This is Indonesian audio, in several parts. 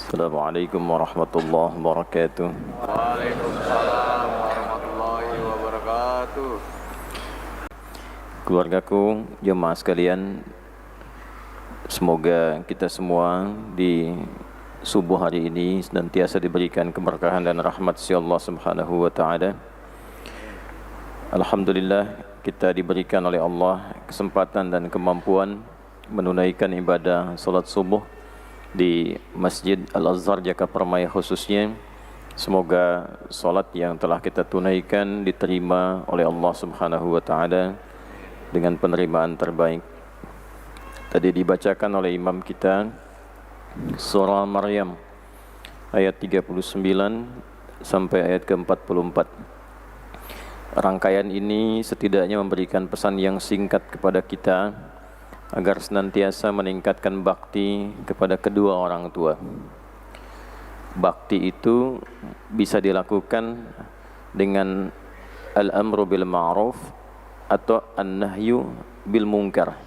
Assalamualaikum warahmatullahi wabarakatuh. Waalaikumsalam warahmatullahi wabarakatuh. Keluargaku, jemaah sekalian, semoga kita semua di subuh hari ini senantiasa diberikan keberkahan dan rahmat si Allah Subhanahu wa taala. Alhamdulillah, kita diberikan oleh Allah kesempatan dan kemampuan menunaikan ibadah salat subuh di Masjid Al-Azhar Jakarta Permai khususnya. Semoga salat yang telah kita tunaikan diterima oleh Allah Subhanahu wa taala dengan penerimaan terbaik. Tadi dibacakan oleh imam kita surah Maryam ayat 39 sampai ayat ke-44. Rangkaian ini setidaknya memberikan pesan yang singkat kepada kita agar senantiasa meningkatkan bakti kepada kedua orang tua. Bakti itu bisa dilakukan dengan al-amru bil ma'ruf atau an-nahyu bil munkar.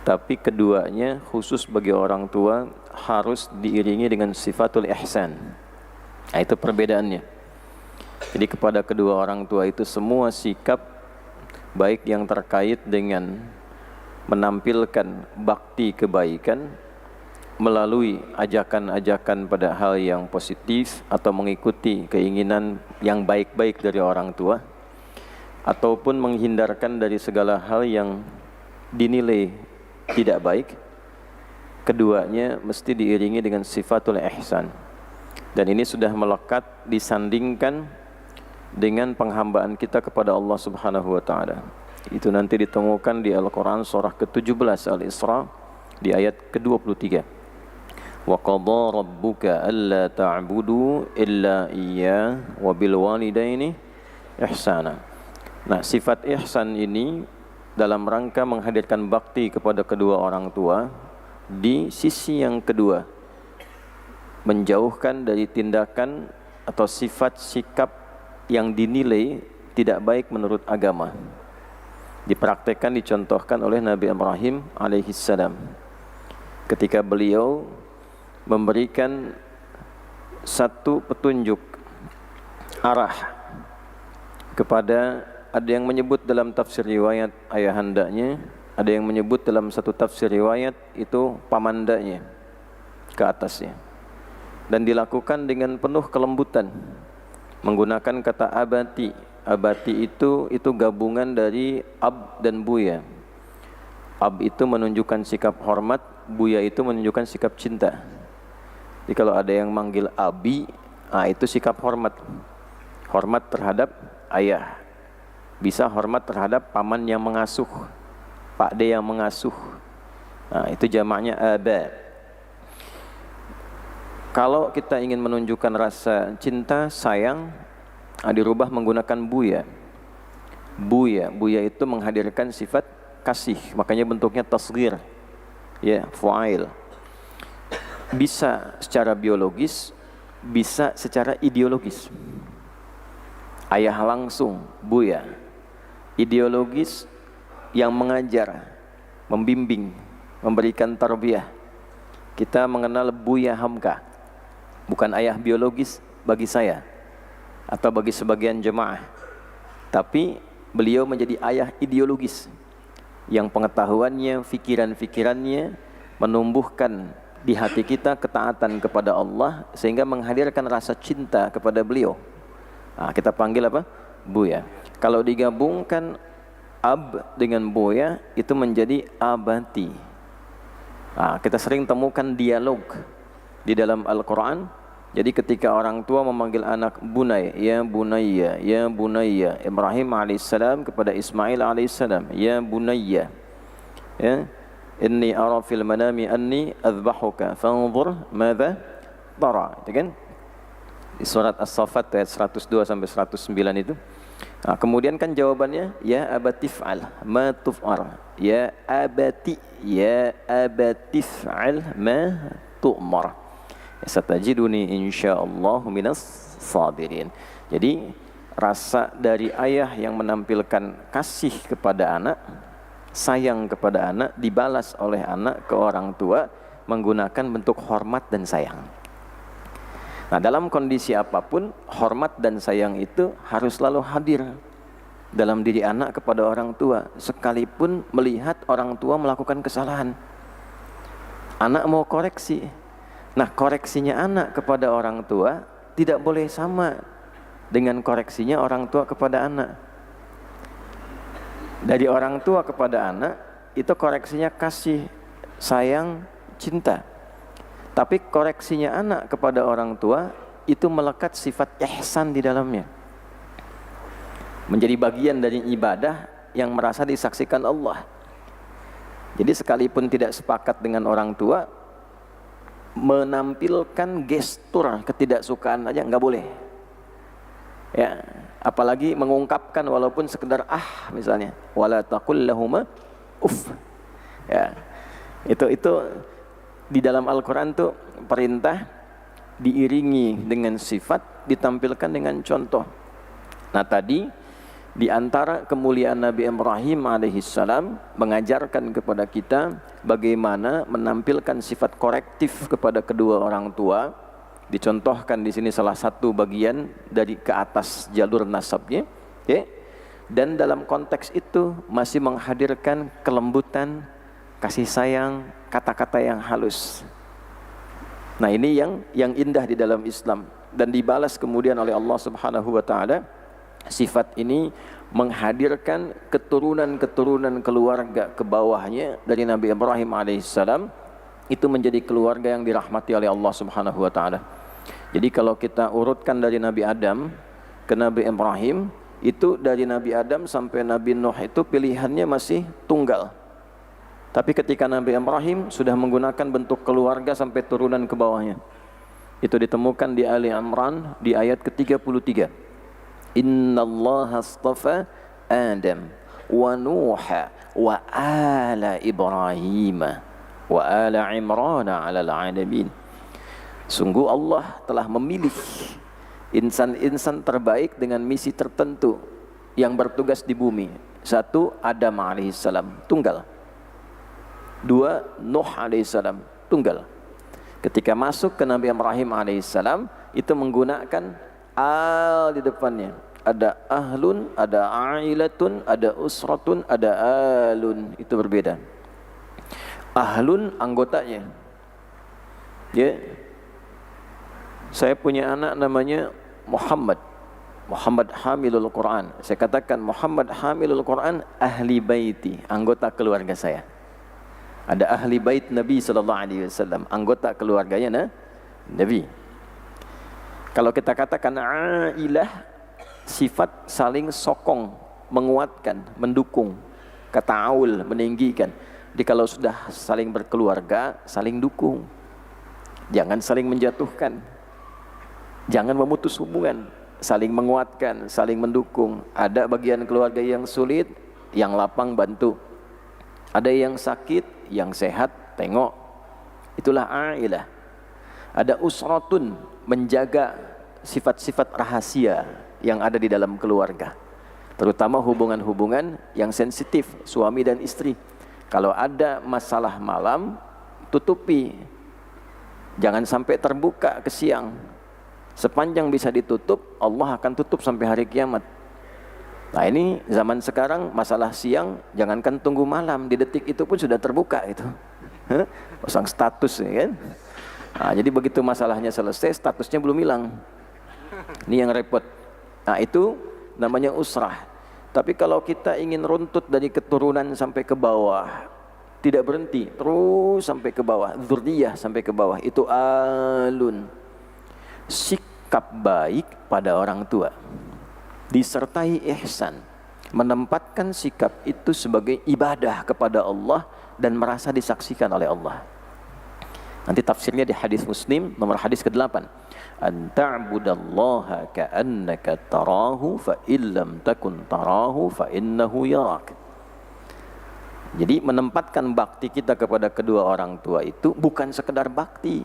Tapi keduanya khusus bagi orang tua harus diiringi dengan sifatul ihsan. Nah, itu perbedaannya. Jadi kepada kedua orang tua itu semua sikap baik yang terkait dengan menampilkan bakti kebaikan melalui ajakan-ajakan pada hal yang positif atau mengikuti keinginan yang baik-baik dari orang tua, ataupun menghindarkan dari segala hal yang dinilai tidak baik. Keduanya mesti diiringi dengan sifatul ihsan. Dan ini sudah melekat disandingkan dengan penghambaan kita kepada Allah Subhanahu wa taala. Itu nanti ditemukan di Al-Quran surah ke-17 Al-Isra di ayat ke-23. Wa qadha rabbuka alla ta'budu illa iyyah wa bil walidaini ihsana. Nah, sifat ihsan ini dalam rangka menghadirkan bakti kepada kedua orang tua. Di sisi yang kedua, menjauhkan dari tindakan atau sifat sikap yang dinilai tidak baik menurut agama. Dipraktekkan, dicontohkan oleh Nabi Ibrahim alaihissalam ketika beliau memberikan satu petunjuk arah kepada, ada yang menyebut dalam tafsir riwayat ayahandanya, ada yang menyebut dalam satu tafsir riwayat itu pamandanya ke atasnya, dan dilakukan dengan penuh kelembutan menggunakan kata abati. Abati itu gabungan dari ab dan buya. Ab itu menunjukkan sikap hormat, buya itu menunjukkan sikap cinta. Jadi kalau ada yang manggil abi, itu sikap hormat. Hormat terhadap ayah. Bisa hormat terhadap paman yang mengasuh, pakde yang mengasuh. Itu jamaknya aba. Kalau kita ingin menunjukkan rasa cinta, sayang, dirubah menggunakan buya. Buya itu menghadirkan sifat kasih, makanya bentuknya tasghir, ya, fu'ail. Bisa secara biologis, bisa secara ideologis. Ayah langsung, buya. Ideologis yang mengajar, membimbing, memberikan tarbiyah. Kita mengenal Buya Hamka, bukan ayah biologis bagi saya atau bagi sebagian jemaah, tapi beliau menjadi ayah ideologis yang pengetahuannya, fikiran-fikirannya menumbuhkan di hati kita ketaatan kepada Allah sehingga menghadirkan rasa cinta kepada beliau. Kita panggil apa? Buya. Kalau digabungkan ab dengan buya itu menjadi abati. Kita sering temukan dialog di dalam Al-Quran. Jadi ketika orang tua memanggil anak bunay, ya bunayya, ya bunayya. Ibrahim alaihissalam kepada Ismail alaihissalam, ya bunayya, ya, inni ara fil manami anni azbahuka fanzur madza tara. Itu kan di surat As-Saffat ayat 102 sampai 109 itu. Kemudian kan jawabannya, ya abatif'al ma tuf'ar, ya abatif'al ma tu'mar. Satajiduni insyaallah minas sabirin. Jadi rasa dari ayah yang menampilkan kasih kepada anak, sayang kepada anak, dibalas oleh anak ke orang tua menggunakan bentuk hormat dan sayang. Nah, dalam kondisi apapun, hormat dan sayang itu harus selalu hadir dalam diri anak kepada orang tua, sekalipun melihat orang tua melakukan kesalahan. Anak mau koreksi. Nah, koreksinya anak kepada orang tua tidak boleh sama dengan koreksinya orang tua kepada anak. Dari orang tua kepada anak itu koreksinya kasih, sayang, cinta. Tapi koreksinya anak kepada orang tua itu melekat sifat ihsan di dalamnya. Menjadi bagian dari ibadah yang merasa disaksikan Allah. Jadi sekalipun tidak sepakat dengan orang tua, menampilkan gestur ketidaksukaan aja nggak boleh. Ya, apalagi mengungkapkan walaupun sekedar misalnya, wala taqul lahuma uff. Ya. Itu di dalam Al-Qur'an tuh perintah diiringi dengan sifat, ditampilkan dengan contoh. Nah, tadi di antara kemuliaan Nabi Ibrahim alaihissalam mengajarkan kepada kita bagaimana menampilkan sifat korektif kepada kedua orang tua. Dicontohkan di sini salah satu bagian dari ke atas jalur nasabnya, ya. Dan dalam konteks itu masih menghadirkan kelembutan, kasih sayang, kata-kata yang halus. Nah, ini yang indah di dalam Islam dan dibalas kemudian oleh Allah Subhanahu wa taala. Sifat ini menghadirkan keturunan-keturunan keluarga ke bawahnya dari Nabi Ibrahim alaihissalam, itu menjadi keluarga yang dirahmati oleh Allah Subhanahu wa taala. Jadi kalau kita urutkan dari Nabi Adam ke Nabi Ibrahim, itu dari Nabi Adam sampai Nabi Nuh itu pilihannya masih tunggal. Tapi ketika Nabi Ibrahim sudah menggunakan bentuk keluarga sampai turunan ke bawahnya. Itu ditemukan di Ali Imran di ayat ke-33. Innallaha astafa Adam wa Nuha wa ala Ibrahim wa ala Imran 'alal 'alamin. Sungguh Allah telah memilih insan-insan terbaik dengan misi tertentu yang bertugas di bumi. 1. Adam alaihissalam, tunggal. 2. Nuh alaihissalam, tunggal. Ketika masuk ke Nabi Ibrahim alaihissalam, itu menggunakan al di depannya. Ada ahlun, ada ailatun, ada usratun, ada alun. Itu berbeda. Ahlun anggotanya. Ya. Saya punya anak namanya Muhammad Hamilul Quran. Saya katakan Muhammad Hamilul Quran ahli baiti, anggota keluarga saya. Ada ahli bait Nabi SAW, anggota keluarganya Nabi. Kalau kita katakan ailah, sifat saling sokong, menguatkan, mendukung. Kata'awul, meninggikan. Jadi kalau sudah saling berkeluarga, saling dukung. Jangan saling menjatuhkan. Jangan memutus hubungan, saling menguatkan, saling mendukung. Ada bagian keluarga yang sulit, yang lapang bantu. Ada yang sakit, yang sehat tengok. Itulah ailah. Ada usratun, menjaga sifat-sifat rahasia yang ada di dalam keluarga. Terutama hubungan-hubungan yang sensitif, suami dan istri. Kalau ada masalah malam, tutupi. Jangan sampai terbuka ke siang. Sepanjang bisa ditutup, Allah akan tutup sampai hari kiamat. Nah, ini zaman sekarang masalah siang, jangankan tunggu malam, di detik itu pun sudah terbuka itu. Pasang status ya kan. Nah, jadi begitu masalahnya selesai, statusnya belum hilang. Ini yang repot. Nah, itu namanya usrah. Tapi kalau kita ingin runtut dari keturunan sampai ke bawah, tidak berhenti, terus sampai ke bawah, dzurriyyah sampai ke bawah, itu alun. Sikap baik pada orang tua disertai ihsan, menempatkan sikap itu sebagai ibadah kepada Allah dan merasa disaksikan oleh Allah. Nanti tafsirnya di hadis Muslim nomor hadis ke-8. An ta'budallaha ka'annaka tarahu fa illam takun tarahu fa innahu yarak. Jadi menempatkan bakti kita kepada kedua orang tua itu bukan sekedar bakti,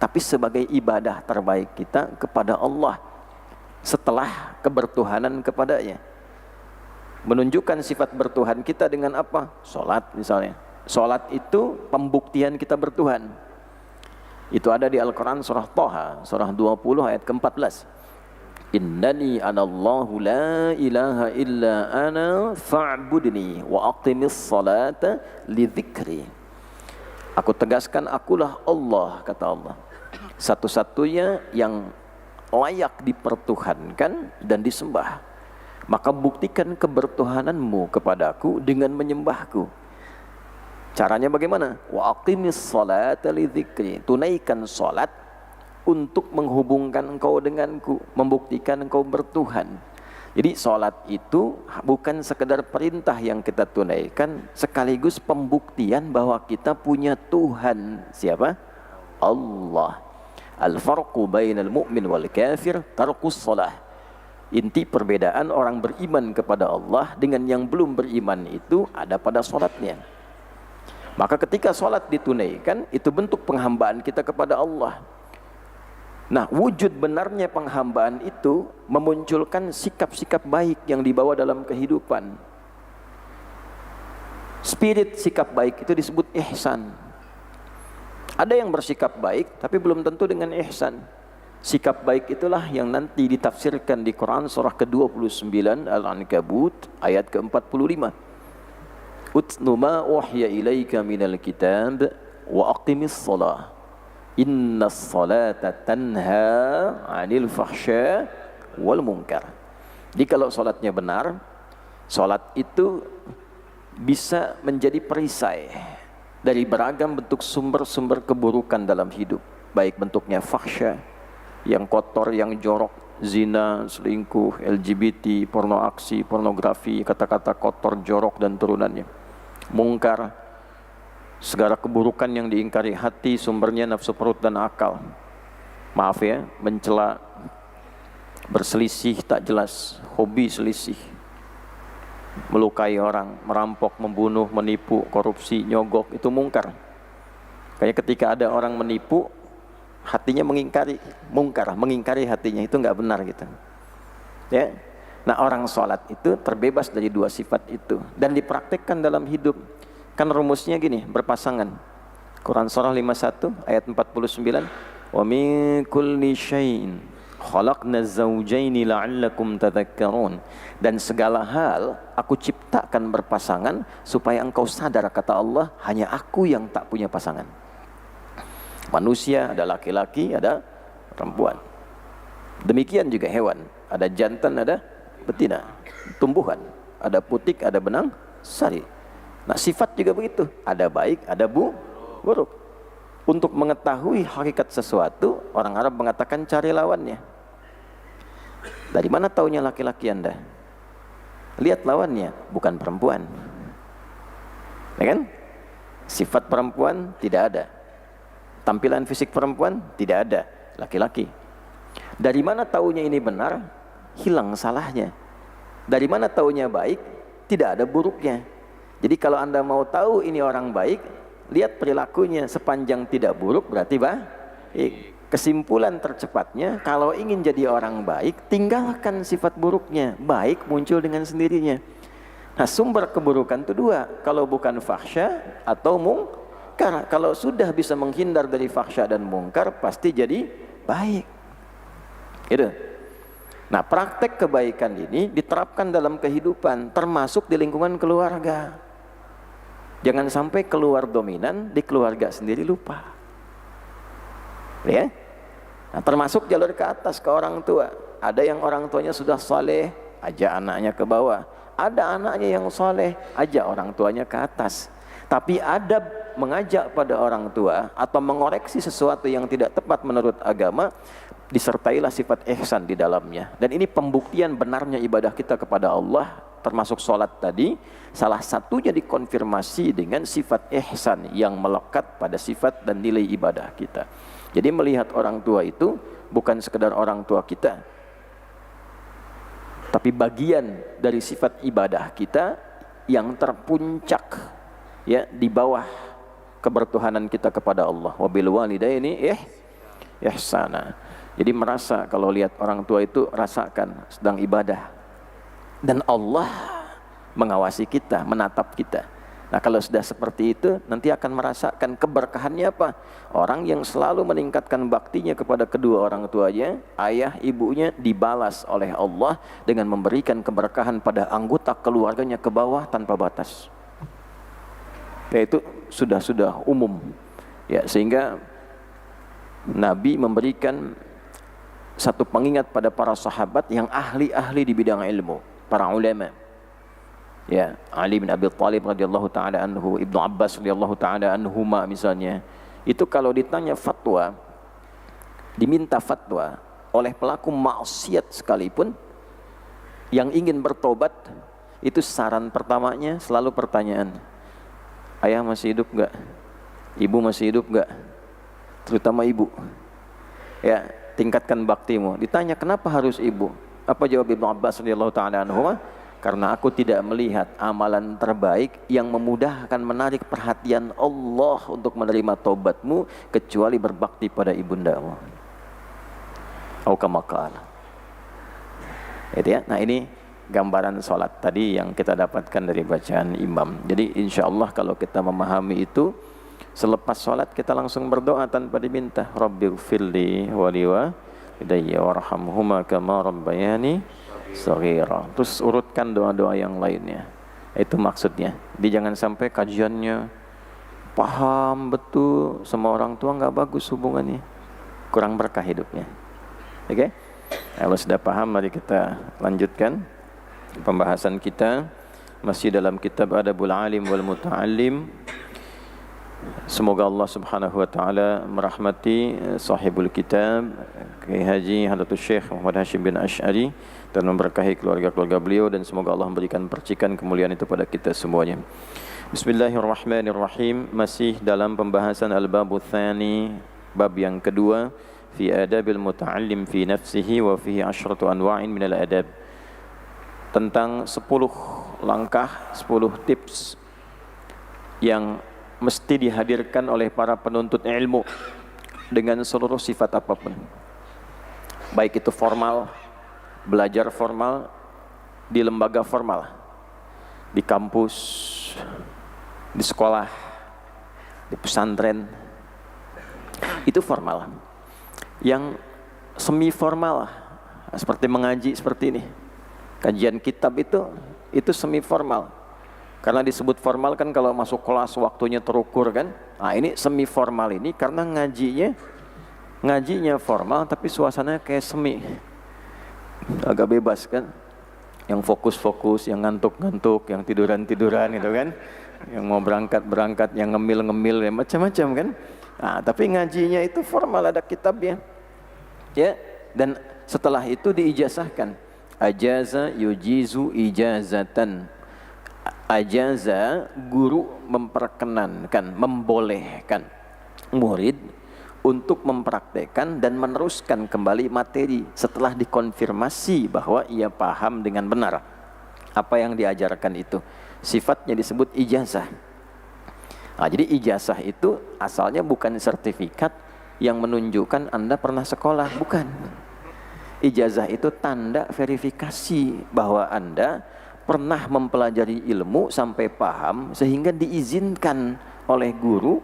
tapi sebagai ibadah terbaik kita kepada Allah setelah kebertuhanan kepadanya. Menunjukkan sifat bertuhan kita dengan apa? Salat misalnya. Salat itu pembuktian kita bertuhan. Itu ada di Al-Quran surah Thaha, surah 20 ayat ke-14. Innani anallahu la ilaha illa ana fa'budni wa aqimis salata li dzikri. Aku tegaskan, akulah Allah, kata Allah, satu-satunya yang layak dipertuhankan dan disembah. Maka buktikan kebertuhananmu kepadaku dengan menyembahku. Caranya bagaimana? Wa aqimis salata li dzikri. Tunaikan salat untuk menghubungkan engkau denganku, membuktikan engkau bertuhan. Jadi salat itu bukan sekedar perintah yang kita tunaikan, sekaligus pembuktian bahwa kita punya Tuhan. Siapa? Allah. Al-farqu bainal mu'min wal kafir tarkus shalah. Inti perbedaan orang beriman kepada Allah dengan yang belum beriman itu ada pada salatnya. Maka ketika salat ditunaikan, itu bentuk penghambaan kita kepada Allah. Nah, wujud benarnya penghambaan itu memunculkan sikap-sikap baik yang dibawa dalam kehidupan. Spirit sikap baik itu disebut ihsan. Ada yang bersikap baik tapi belum tentu dengan ihsan. Sikap baik itulah yang nanti ditafsirkan di Quran surah ke-29 Al-Ankabut ayat ke-45. Utlu ma uhya ilaika minal kitab wa aqimis salah innas salata tanha 'anil fahsya wal munkar. Jadi kalau salatnya benar, salat itu bisa menjadi perisai dari beragam bentuk sumber-sumber keburukan dalam hidup, baik bentuknya fahsya yang kotor, yang jorok, zina, selingkuh, LGBT, porno aksi, pornografi, kata-kata kotor, jorok dan turunannya. Mungkar, segala keburukan yang diingkari hati, sumbernya nafsu perut dan akal. Maaf ya, mencela, berselisih tak jelas, hobi selisih, melukai orang, merampok, membunuh, menipu, korupsi, nyogok, itu mungkar. Kayak ketika ada orang menipu, hatinya mengingkari, mungkar, mengingkari hatinya, itu nggak benar gitu. Ya. Nah, orang sholat itu terbebas dari dua sifat itu dan dipraktekkan dalam hidup. Kan rumusnya gini, berpasangan. Quran surah 51 ayat 49. Wa min kulli syai'in khalaqna zawjaini la'allakum tadhakkarun. Dan segala hal aku ciptakan berpasangan supaya engkau sadar, kata Allah, hanya aku yang tak punya pasangan. Manusia ada laki-laki, ada perempuan. Demikian juga hewan, ada jantan, ada betina. Tumbuhan, ada putik, ada benang sari. Nah, sifat juga begitu, ada baik, ada buruk. Untuk mengetahui hakikat sesuatu, orang Arab mengatakan cari lawannya. Dari mana taunya laki-laki Anda? Lihat lawannya, bukan perempuan. Ya kan? Sifat perempuan tidak ada. Tampilan fisik perempuan tidak ada, laki-laki. Dari mana taunya ini benar? Hilang salahnya. Dari mana taunya baik? Tidak ada buruknya. Jadi kalau Anda mau tahu ini orang baik, lihat perilakunya, sepanjang tidak buruk berarti baik. Kesimpulan tercepatnya, kalau ingin jadi orang baik, tinggalkan sifat buruknya. Baik muncul dengan sendirinya. Nah, sumber keburukan itu dua, kalau bukan fahsya atau mungkar. Kalau sudah bisa menghindar dari fahsya dan mungkar, pasti jadi baik. Gitu. Nah, praktek kebaikan ini diterapkan dalam kehidupan, termasuk di lingkungan keluarga. Jangan sampai keluar dominan, di keluarga sendiri lupa. Ya? Nah, termasuk jalur ke atas, ke orang tua. Ada yang orang tuanya sudah saleh, ajak anaknya ke bawah. Ada anaknya yang saleh, ajak orang tuanya ke atas. Tapi adab mengajak pada orang tua atau mengoreksi sesuatu yang tidak tepat menurut agama, disertailah sifat ihsan di dalamnya. Dan ini pembuktian benarnya ibadah kita kepada Allah, termasuk sholat tadi, salah satunya dikonfirmasi dengan sifat ihsan yang melekat pada sifat dan nilai ibadah kita. Jadi melihat orang tua itu bukan sekedar orang tua kita, tapi bagian dari sifat ibadah kita yang terpuncak, ya, di bawah kebertuhanan kita kepada Allah. Wabil walidaini ihsana. Jadi merasa kalau lihat orang tua itu rasakan sedang ibadah. Dan Allah mengawasi kita, menatap kita. Nah kalau sudah seperti itu, nanti akan merasakan keberkahannya apa? Orang yang selalu meningkatkan baktinya kepada kedua orang tuanya, ayah, ibunya, dibalas oleh Allah dengan memberikan keberkahan pada anggota keluarganya ke bawah tanpa batas. Yaitu sudah umum. Ya, sehingga Nabi memberikan satu pengingat pada para sahabat yang ahli-ahli di bidang ilmu, para ulama. Ya, Ali bin Abi Thalib radhiyallahu taala anhu, Ibnu Abbas radhiyallahu taala anhuma misalnya, itu kalau ditanya fatwa, diminta fatwa oleh pelaku maksiat sekalipun yang ingin bertobat, itu saran pertamanya selalu pertanyaan, ayah masih hidup enggak? Ibu masih hidup enggak? Terutama ibu. Ya, tingkatkan baktimu. Ditanya kenapa harus ibu? Apa jawab Ibnu Abbas radhiyallahu taala anhu? Karena aku tidak melihat amalan terbaik yang memudahkan menarik perhatian Allah untuk menerima taubatmu kecuali berbakti pada ibundamu. Atau kama qala. Itu ya. Nah, ini gambaran salat tadi yang kita dapatkan dari bacaan imam. Jadi insyaallah kalau kita memahami itu, selepas salat kita langsung berdoa tanpa diminta. Rabbighfirli wa liwalidayya warhamhuma kama rabbayani shaghira. Terus urutkan doa-doa yang lainnya. Itu maksudnya. Jadi jangan sampai kajiannya paham betul sama orang tua nggak bagus hubungannya, kurang berkah hidupnya. Oke? Kalau sudah paham, mari kita lanjutkan pembahasan kita masih dalam kitab Adabul Alim wal Muta'allim. Semoga Allah Subhanahu wa taala merahmati sahibul kitab Kiai Haji Hadratus Syekh Muhammad Hashim bin Asy'ari dan memberkahi keluarga-keluarga beliau, dan semoga Allah memberikan percikan kemuliaan itu pada kita semuanya. Bismillahirrahmanirrahim. Masih dalam pembahasan al-babu tsani, bab yang kedua, fi adabil muta'allim fi nafsihi wa fihi asyratu anwa'in minal adab. Tentang 10 langkah, 10 tips yang mesti dihadirkan oleh para penuntut ilmu dengan seluruh sifat apapun, baik itu formal, belajar formal, di lembaga formal, di kampus, di sekolah, di pesantren, itu formal. Yang semi formal seperti mengaji seperti ini, kajian kitab, itu semi formal. Karena disebut formal kan kalau masuk kelas waktunya terukur kan. Nah ini semi formal ini karena ngajinya formal tapi suasananya kayak semi, agak bebas kan. Yang fokus-fokus, yang ngantuk-ngantuk, yang tiduran-tiduran gitu kan. Yang mau berangkat-berangkat, yang ngemil-ngemil, ya macam-macam kan. Nah tapi ngajinya itu formal, ada kitabnya. Ya, dan setelah itu diijazahkan. Ajaza yujizu ijazatan. Ajaza, guru memperkenankan, membolehkan murid untuk mempraktekkan dan meneruskan kembali materi setelah dikonfirmasi bahwa ia paham dengan benar apa yang diajarkan itu. Sifatnya disebut ijazah. Nah, jadi ijazah itu asalnya bukan sertifikat yang menunjukkan Anda pernah sekolah, bukan. Ijazah itu tanda verifikasi bahwa Anda pernah mempelajari ilmu sampai paham sehingga diizinkan oleh guru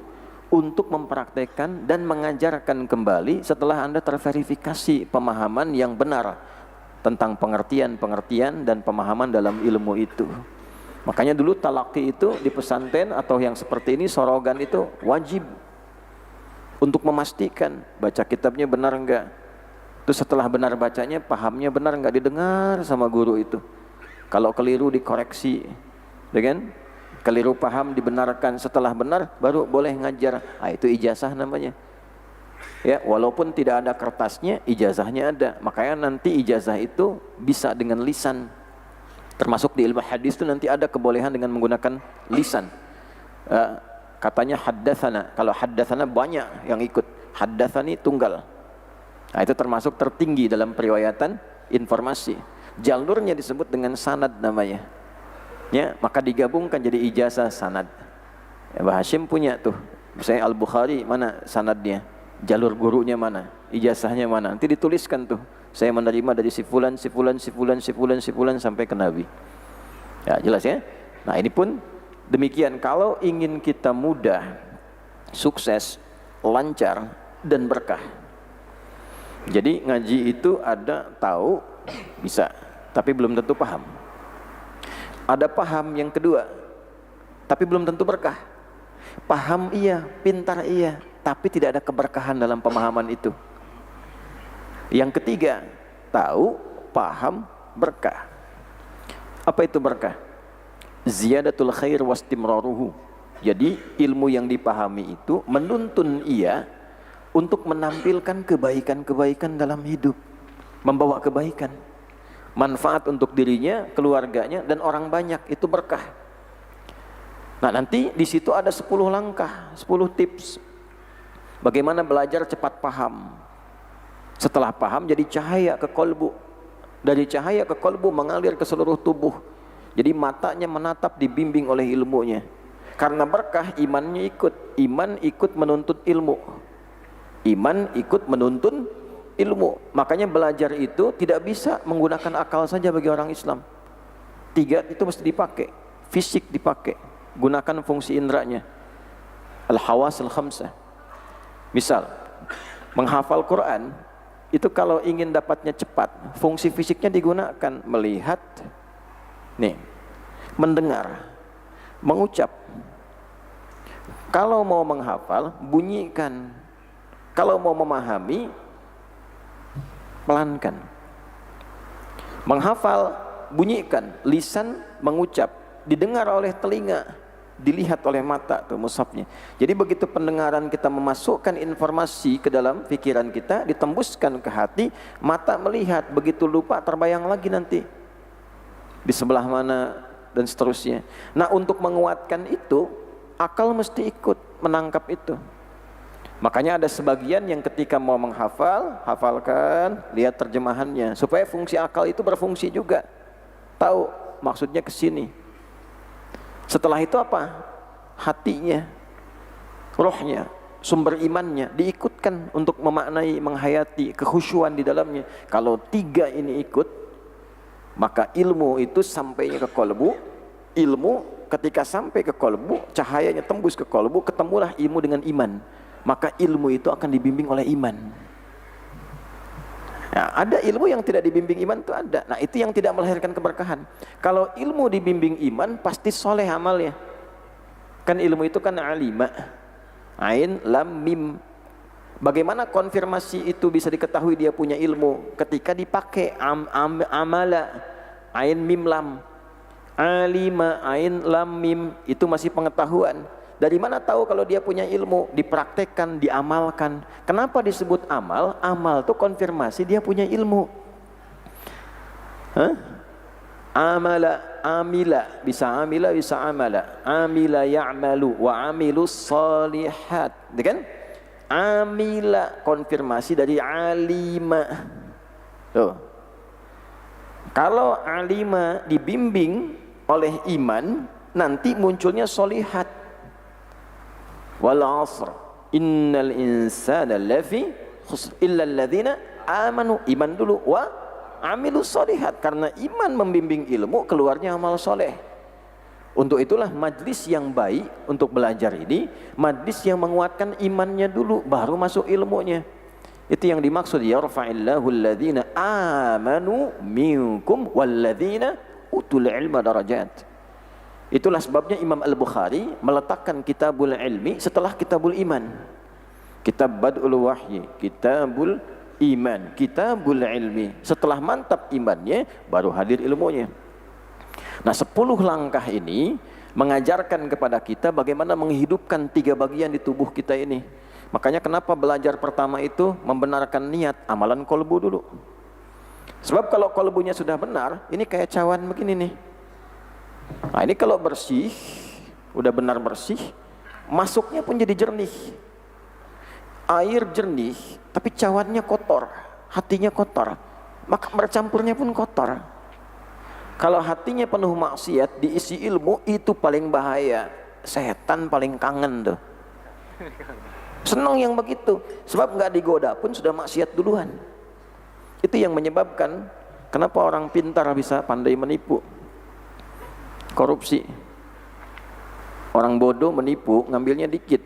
untuk mempraktekkan dan mengajarkan kembali setelah Anda terverifikasi pemahaman yang benar tentang pengertian-pengertian dan pemahaman dalam ilmu itu. Makanya dulu talaqi itu di pesantren atau yang seperti ini, sorogan itu wajib untuk memastikan baca kitabnya benar enggak. Terus setelah benar bacanya, pahamnya benar enggak, didengar sama guru itu. Kalau keliru dikoreksi, dengan keliru paham dibenarkan, setelah benar baru boleh ngajar. Ah, itu ijazah namanya. Ya, walaupun tidak ada kertasnya, ijazahnya ada. Makanya nanti ijazah itu bisa dengan lisan. Termasuk di ilmu hadis itu nanti ada kebolehan dengan menggunakan lisan. Katanya haddatsana. Kalau haddatsana banyak yang ikut. Haddatsani tunggal. Nah, itu termasuk tertinggi dalam periwayatan informasi. Jalurnya disebut dengan sanad namanya. Ya, maka digabungkan jadi ijazah sanad. Ya, Mbah Hashim punya tuh. Misalnya Al-Bukhari, mana sanadnya? Jalur gurunya mana? Ijazahnya mana? Nanti dituliskan tuh. Saya menerima dari si fulan, si fulan, si fulan, si fulan, si fulan sampai ke Nabi. Ya, jelas ya? Nah, ini pun Demikian kalau ingin kita mudah, sukses, lancar, dan berkah. Jadi ngaji itu ada tahu, bisa, tapi belum tentu paham. Ada paham yang kedua, tapi belum tentu berkah. Paham iya, pintar iya, tapi tidak ada keberkahan dalam pemahaman itu. Yang ketiga, tahu, paham, berkah. Apa itu berkah? Ziyadatul khair wastimraruhu. Jadi ilmu yang dipahami itu menuntun ia untuk menampilkan kebaikan-kebaikan dalam hidup, membawa kebaikan, manfaat untuk dirinya, keluarganya, dan orang banyak. Itu berkah. Nah, nanti di situ ada 10 langkah, 10 tips bagaimana belajar cepat paham. Setelah paham jadi cahaya ke kolbu, dari cahaya ke kolbu mengalir ke seluruh tubuh. Jadi matanya menatap, dibimbing oleh ilmunya. Karena berkah, imannya ikut. Iman ikut menuntut ilmu. Iman ikut menuntun ilmu. Makanya belajar itu tidak bisa menggunakan akal saja bagi orang Islam. 3 itu mesti dipakai. Fisik dipakai. Gunakan fungsi indranya. Al-hawas al-khamsah. Misal, menghafal Quran, itu kalau ingin dapatnya cepat, fungsi fisiknya digunakan. Melihat, nih, mendengar, mengucap. Kalau mau menghafal, bunyikan. Kalau mau memahami, pelankan. Menghafal, bunyikan. Lisan mengucap, didengar oleh telinga, dilihat oleh mata, tuh mushafnya. Jadi begitu pendengaran kita memasukkan informasi ke dalam pikiran kita, ditembuskan ke hati, mata melihat, begitu lupa terbayang lagi nanti di sebelah mana, dan seterusnya. Nah, untuk menguatkan itu, akal mesti ikut menangkap itu. Makanya ada sebagian yang ketika mau menghafal, hafalkan, lihat terjemahannya, supaya fungsi akal itu berfungsi juga. Tahu maksudnya ke sini. Setelah itu apa? Hatinya, rohnya, sumber imannya diikutkan untuk memaknai, menghayati, kekhusyuan di dalamnya. Kalau 3 ini ikut, maka ilmu itu sampainya ke kolbu. Ilmu ketika sampai ke kolbu, cahayanya tembus ke kolbu, ketemulah ilmu dengan iman. Maka ilmu itu akan dibimbing oleh iman. Nah, ada ilmu yang tidak dibimbing iman, itu ada. Nah, itu yang tidak melahirkan keberkahan. Kalau ilmu dibimbing iman, pasti soleh amalnya. Kan ilmu itu kan alima, ain lam mim. Bagaimana konfirmasi itu bisa diketahui dia punya ilmu? Ketika dipakai amala, ain mim lam. Alima, ain lam mim, itu masih pengetahuan. Dari mana tahu kalau dia punya ilmu? Dipraktekkan, diamalkan. Kenapa disebut amal? Amal itu konfirmasi dia punya ilmu. Amala, amila, bisa amila, bisa amala. Amila ya'malu wa amilus salihat. Kan? Amila, konfirmasi dari alima. Tuh. Kalau alima dibimbing oleh iman, nanti munculnya solihat. Wal 'asr innal insana lafi khusr illa alladzina amanu. Iman dulu, wa amilus solihat. Karena iman membimbing ilmu, keluarnya amal soleh. Untuk itulah majlis yang baik untuk belajar ini, majlis yang menguatkan imannya dulu, baru masuk ilmunya. Itu yang dimaksud yarfa'illahu alladzina amanu minkum walladzina utul ilma darajat. Itulah sebabnya Imam Al-Bukhari meletakkan kitabul ilmi setelah kitabul iman. Kitab Bad'ul Wahyi, kitabul iman, kitabul ilmi. Setelah mantap imannya, baru hadir ilmunya. Nah, 10 langkah ini mengajarkan kepada kita bagaimana menghidupkan 3 bagian di tubuh kita ini. Makanya kenapa belajar pertama itu membenarkan niat, amalan kolbu dulu. Sebab kalau kolbunya sudah benar, ini kayak cawan begini nih. Nah, ini kalau bersih, udah benar bersih, masuknya pun jadi jernih. Air jernih, tapi cawannya kotor, hatinya kotor, maka bercampurnya pun kotor. Kalau hatinya penuh maksiat, diisi ilmu, itu paling bahaya. Setan paling kangen tuh. Senang yang begitu, sebab nggak digoda pun sudah maksiat duluan. Itu yang menyebabkan kenapa orang pintar bisa pandai menipu, korupsi. Orang bodoh menipu, ngambilnya dikit.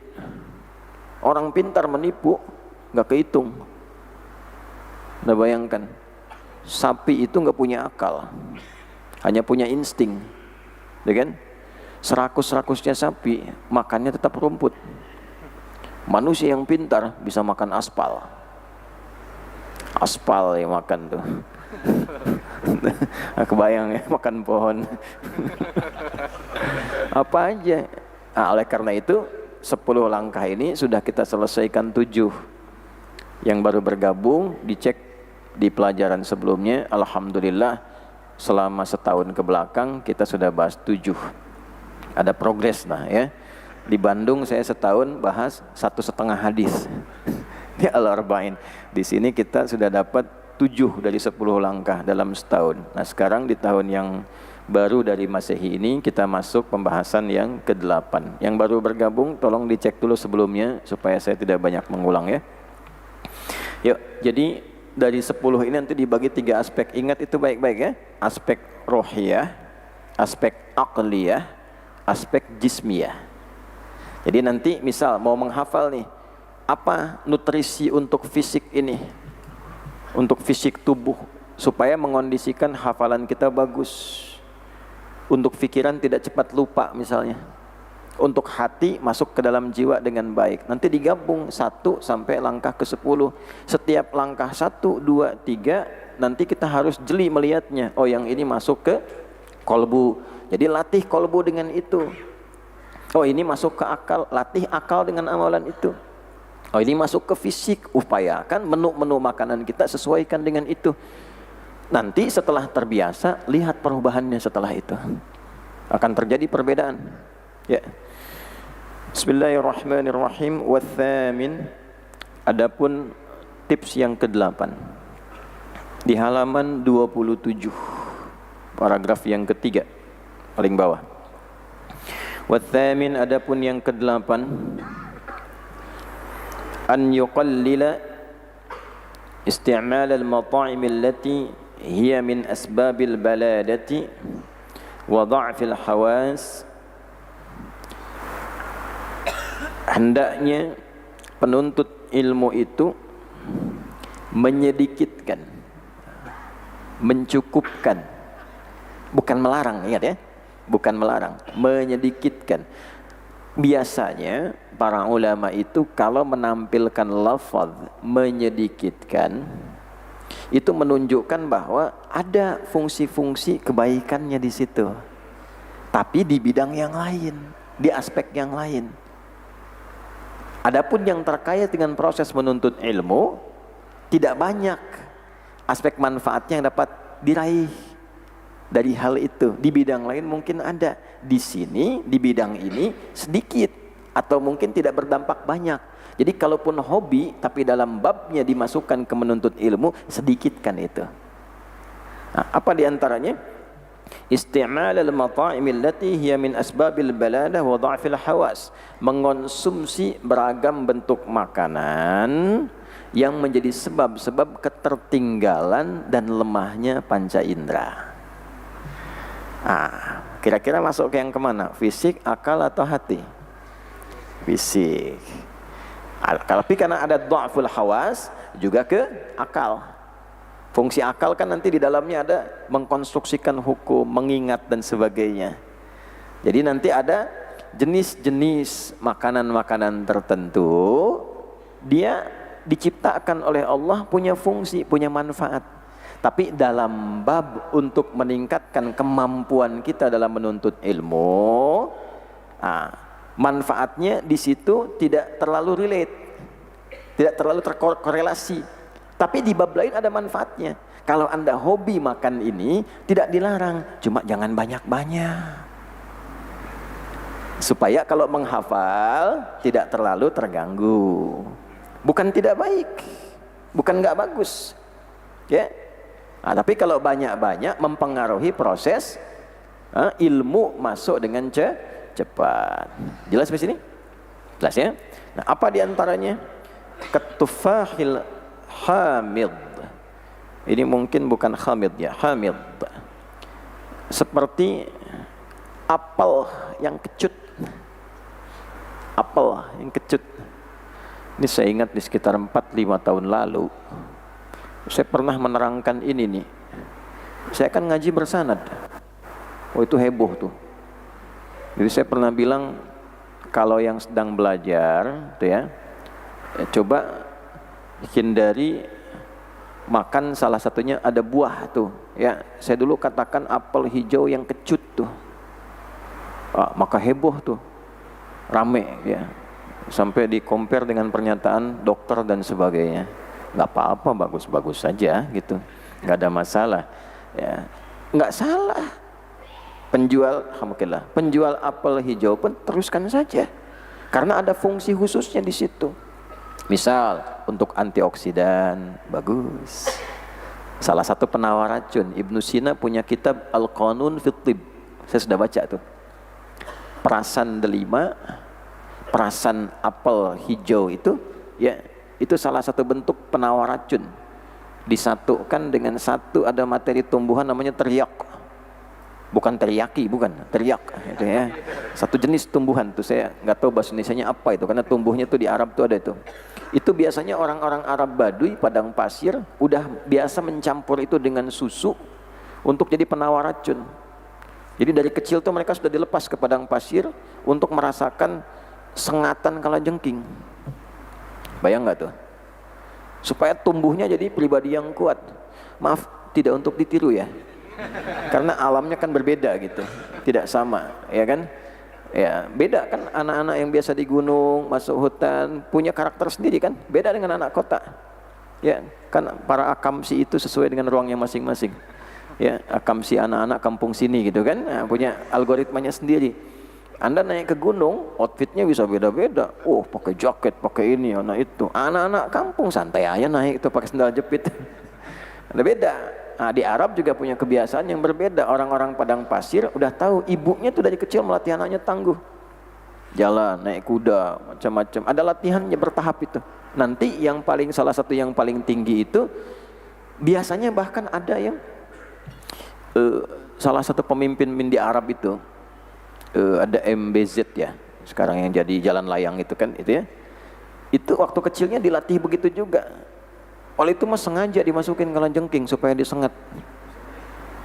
Orang pintar menipu, nggak kehitung. Udah bayangkan, sapi itu nggak punya akal, hanya punya insting, ya kan? Serakus-rakusnya sapi, makannya tetap rumput. Manusia yang pintar bisa makan aspal. Aspal yang makan tuh. Kebayang ya, makan pohon. Apa aja. Nah, oleh karena itu 10 langkah ini sudah kita selesaikan 7. Yang baru bergabung dicek di pelajaran sebelumnya. Alhamdulillah selama setahun ke belakang kita sudah bahas 7. Ada progres lah ya. Di Bandung saya setahun bahas 1,5 hadis. Di Al-Arba'in. Di sini kita sudah dapat 7 dari 10 langkah dalam setahun. Nah sekarang di tahun yang baru dari Masehi ini kita masuk pembahasan yang ke-8. Yang baru bergabung tolong dicek dulu sebelumnya supaya saya tidak banyak mengulang ya. Yuk, jadi dari 10 ini nanti dibagi 3 aspek. Ingat itu baik-baik ya. Aspek rohiyah, aspek aqliyah, aspek jismiyah. Jadi nanti misal mau menghafal nih, apa nutrisi untuk fisik ini, untuk fisik tubuh, supaya mengondisikan hafalan kita bagus. Untuk pikiran tidak cepat lupa misalnya. Untuk hati masuk ke dalam jiwa dengan baik. Nanti digabung 1 sampai langkah ke-10. Setiap langkah 1, 2, 3, nanti kita harus jeli melihatnya. Oh yang ini masuk ke kolbu. Jadi latih kolbu dengan itu. Oh ini masuk ke akal, latih akal dengan amalan itu. Oh ini masuk ke fisik, upayakan menu-menu makanan kita sesuaikan dengan itu. Nanti setelah terbiasa, lihat perubahannya setelah itu. Akan terjadi perbedaan. Ya. Bismillahirrahmanirrahim. Wathamin. Adapun tips yang ke-8. Di halaman 27. Paragraf yang ketiga. Paling bawah. Wathamin adapun yang ke-8. An yuqallila isti'mal al-mata'im allati hiya min asbabil baladati wa dha'fil hawas. Hendaknya penuntut ilmu itu menyedikitkan, mencukupkan, bukan melarang, ingat ya, bukan melarang, menyedikitkan. Biasanya para ulama itu kalau menampilkan lafaz menyedikitkan, itu menunjukkan bahwa ada fungsi-fungsi kebaikannya di situ, tapi di bidang yang lain, di aspek yang lain. Adapun yang terkait dengan proses menuntut ilmu, tidak banyak aspek manfaatnya yang dapat diraih dari hal itu. Di bidang lain mungkin ada, di sini, di bidang ini sedikit, atau mungkin tidak berdampak banyak. Jadi kalaupun hobi, tapi dalam babnya dimasukkan ke menuntut ilmu, sedikitkan itu. Nah, apa diantaranya? Isti'mal al-mata'im allati hiya min asbabil baladah wa dha'fil hawas. Mengonsumsi beragam bentuk makanan yang menjadi sebab-sebab ketertinggalan dan lemahnya panca indera. Kira-kira masuk ke yang kemana? Fisik, akal, atau hati? Fisik. Tapi karena ada dha'ful hawas, juga ke akal. Fungsi akal kan nanti di dalamnya ada mengkonstruksikan hukum, mengingat dan sebagainya. Jadi nanti ada jenis-jenis makanan-makanan tertentu, dia diciptakan oleh Allah punya fungsi, punya manfaat. Tapi dalam bab untuk meningkatkan kemampuan kita dalam menuntut ilmu, manfaatnya di situ tidak terlalu relate, tidak terlalu terkorelasi. Tapi di bab lain ada manfaatnya. Kalau Anda hobi makan ini, tidak dilarang, cuma jangan banyak-banyak. Supaya kalau menghafal tidak terlalu terganggu. Bukan tidak baik, bukan nggak bagus, ya. Tapi kalau banyak-banyak mempengaruhi proses ilmu masuk dengan cepat. Jelas di sini? Jelas ya? Nah, apa diantaranya? Ketufahil hamid. Ini mungkin bukan hamid ya, hamid. Seperti apel yang kecut. apel yang kecut. Ini saya ingat di sekitar 4-5 tahun lalu, saya pernah menerangkan ini nih. Saya kan ngaji bersanad. Oh itu heboh tuh. Jadi saya pernah bilang, kalau yang sedang belajar tuh ya, coba hindari makan salah satunya ada buah tuh ya. Saya dulu katakan apel hijau yang kecut tuh. Maka heboh tuh, rame ya, sampai di compare dengan pernyataan dokter dan sebagainya. Nggak apa-apa, bagus-bagus saja gitu, nggak ada masalah ya. Nggak salah, penjual apel hijau pun teruskan saja, karena ada fungsi khususnya di situ. Misal untuk antioksidan, bagus. Salah satu penawar racun, Ibnu Sina punya kitab Al-Qanun fit Tibb. Saya sudah baca tuh. Perasan delima, perasan apel hijau itu ya, itu salah satu bentuk penawar racun. Disatukan dengan satu ada materi tumbuhan namanya teriak. Bukan teriyaki, bukan, teriak itu ya. Satu jenis tumbuhan tuh, saya nggak tahu bahasa Indonesianya apa itu, karena tumbuhnya tuh di Arab tuh ada itu. Itu biasanya orang-orang Arab Baduy padang pasir udah biasa mencampur itu dengan susu untuk jadi penawar racun. Jadi dari kecil tuh mereka sudah dilepas ke padang pasir untuk merasakan sengatan kalajengking. Bayang nggak tuh? Supaya tumbuhnya jadi pribadi yang kuat. Maaf, tidak untuk ditiru ya. Karena alamnya kan berbeda gitu, tidak sama, ya kan? Ya, beda kan, anak-anak yang biasa di gunung, masuk hutan, punya karakter sendiri kan? Beda dengan anak kota. Ya, kan para akamsi itu sesuai dengan ruangnya masing-masing. Ya, akamsi anak-anak kampung sini gitu kan, nah, punya algoritmanya sendiri. Anda naik ke gunung, outfitnya bisa beda-beda. Oh, pakai jaket, pakai ini, anak itu. Anak-anak kampung santai aja naik itu pakai sandal jepit. Ada beda. Nah, di Arab juga punya kebiasaan yang berbeda. Orang-orang padang pasir udah tahu ibunya tuh dari kecil melatih anaknya tangguh. Jalan, naik kuda, macam-macam. Ada latihannya bertahap itu. Nanti yang paling, salah satu yang paling tinggi itu biasanya bahkan ada yang salah satu pemimpin di Arab itu ada MBZ ya, sekarang yang jadi jalan layang itu kan itu ya. Itu waktu kecilnya dilatih begitu juga. Oleh itu mas sengaja dimasukin kalajengking supaya disengat.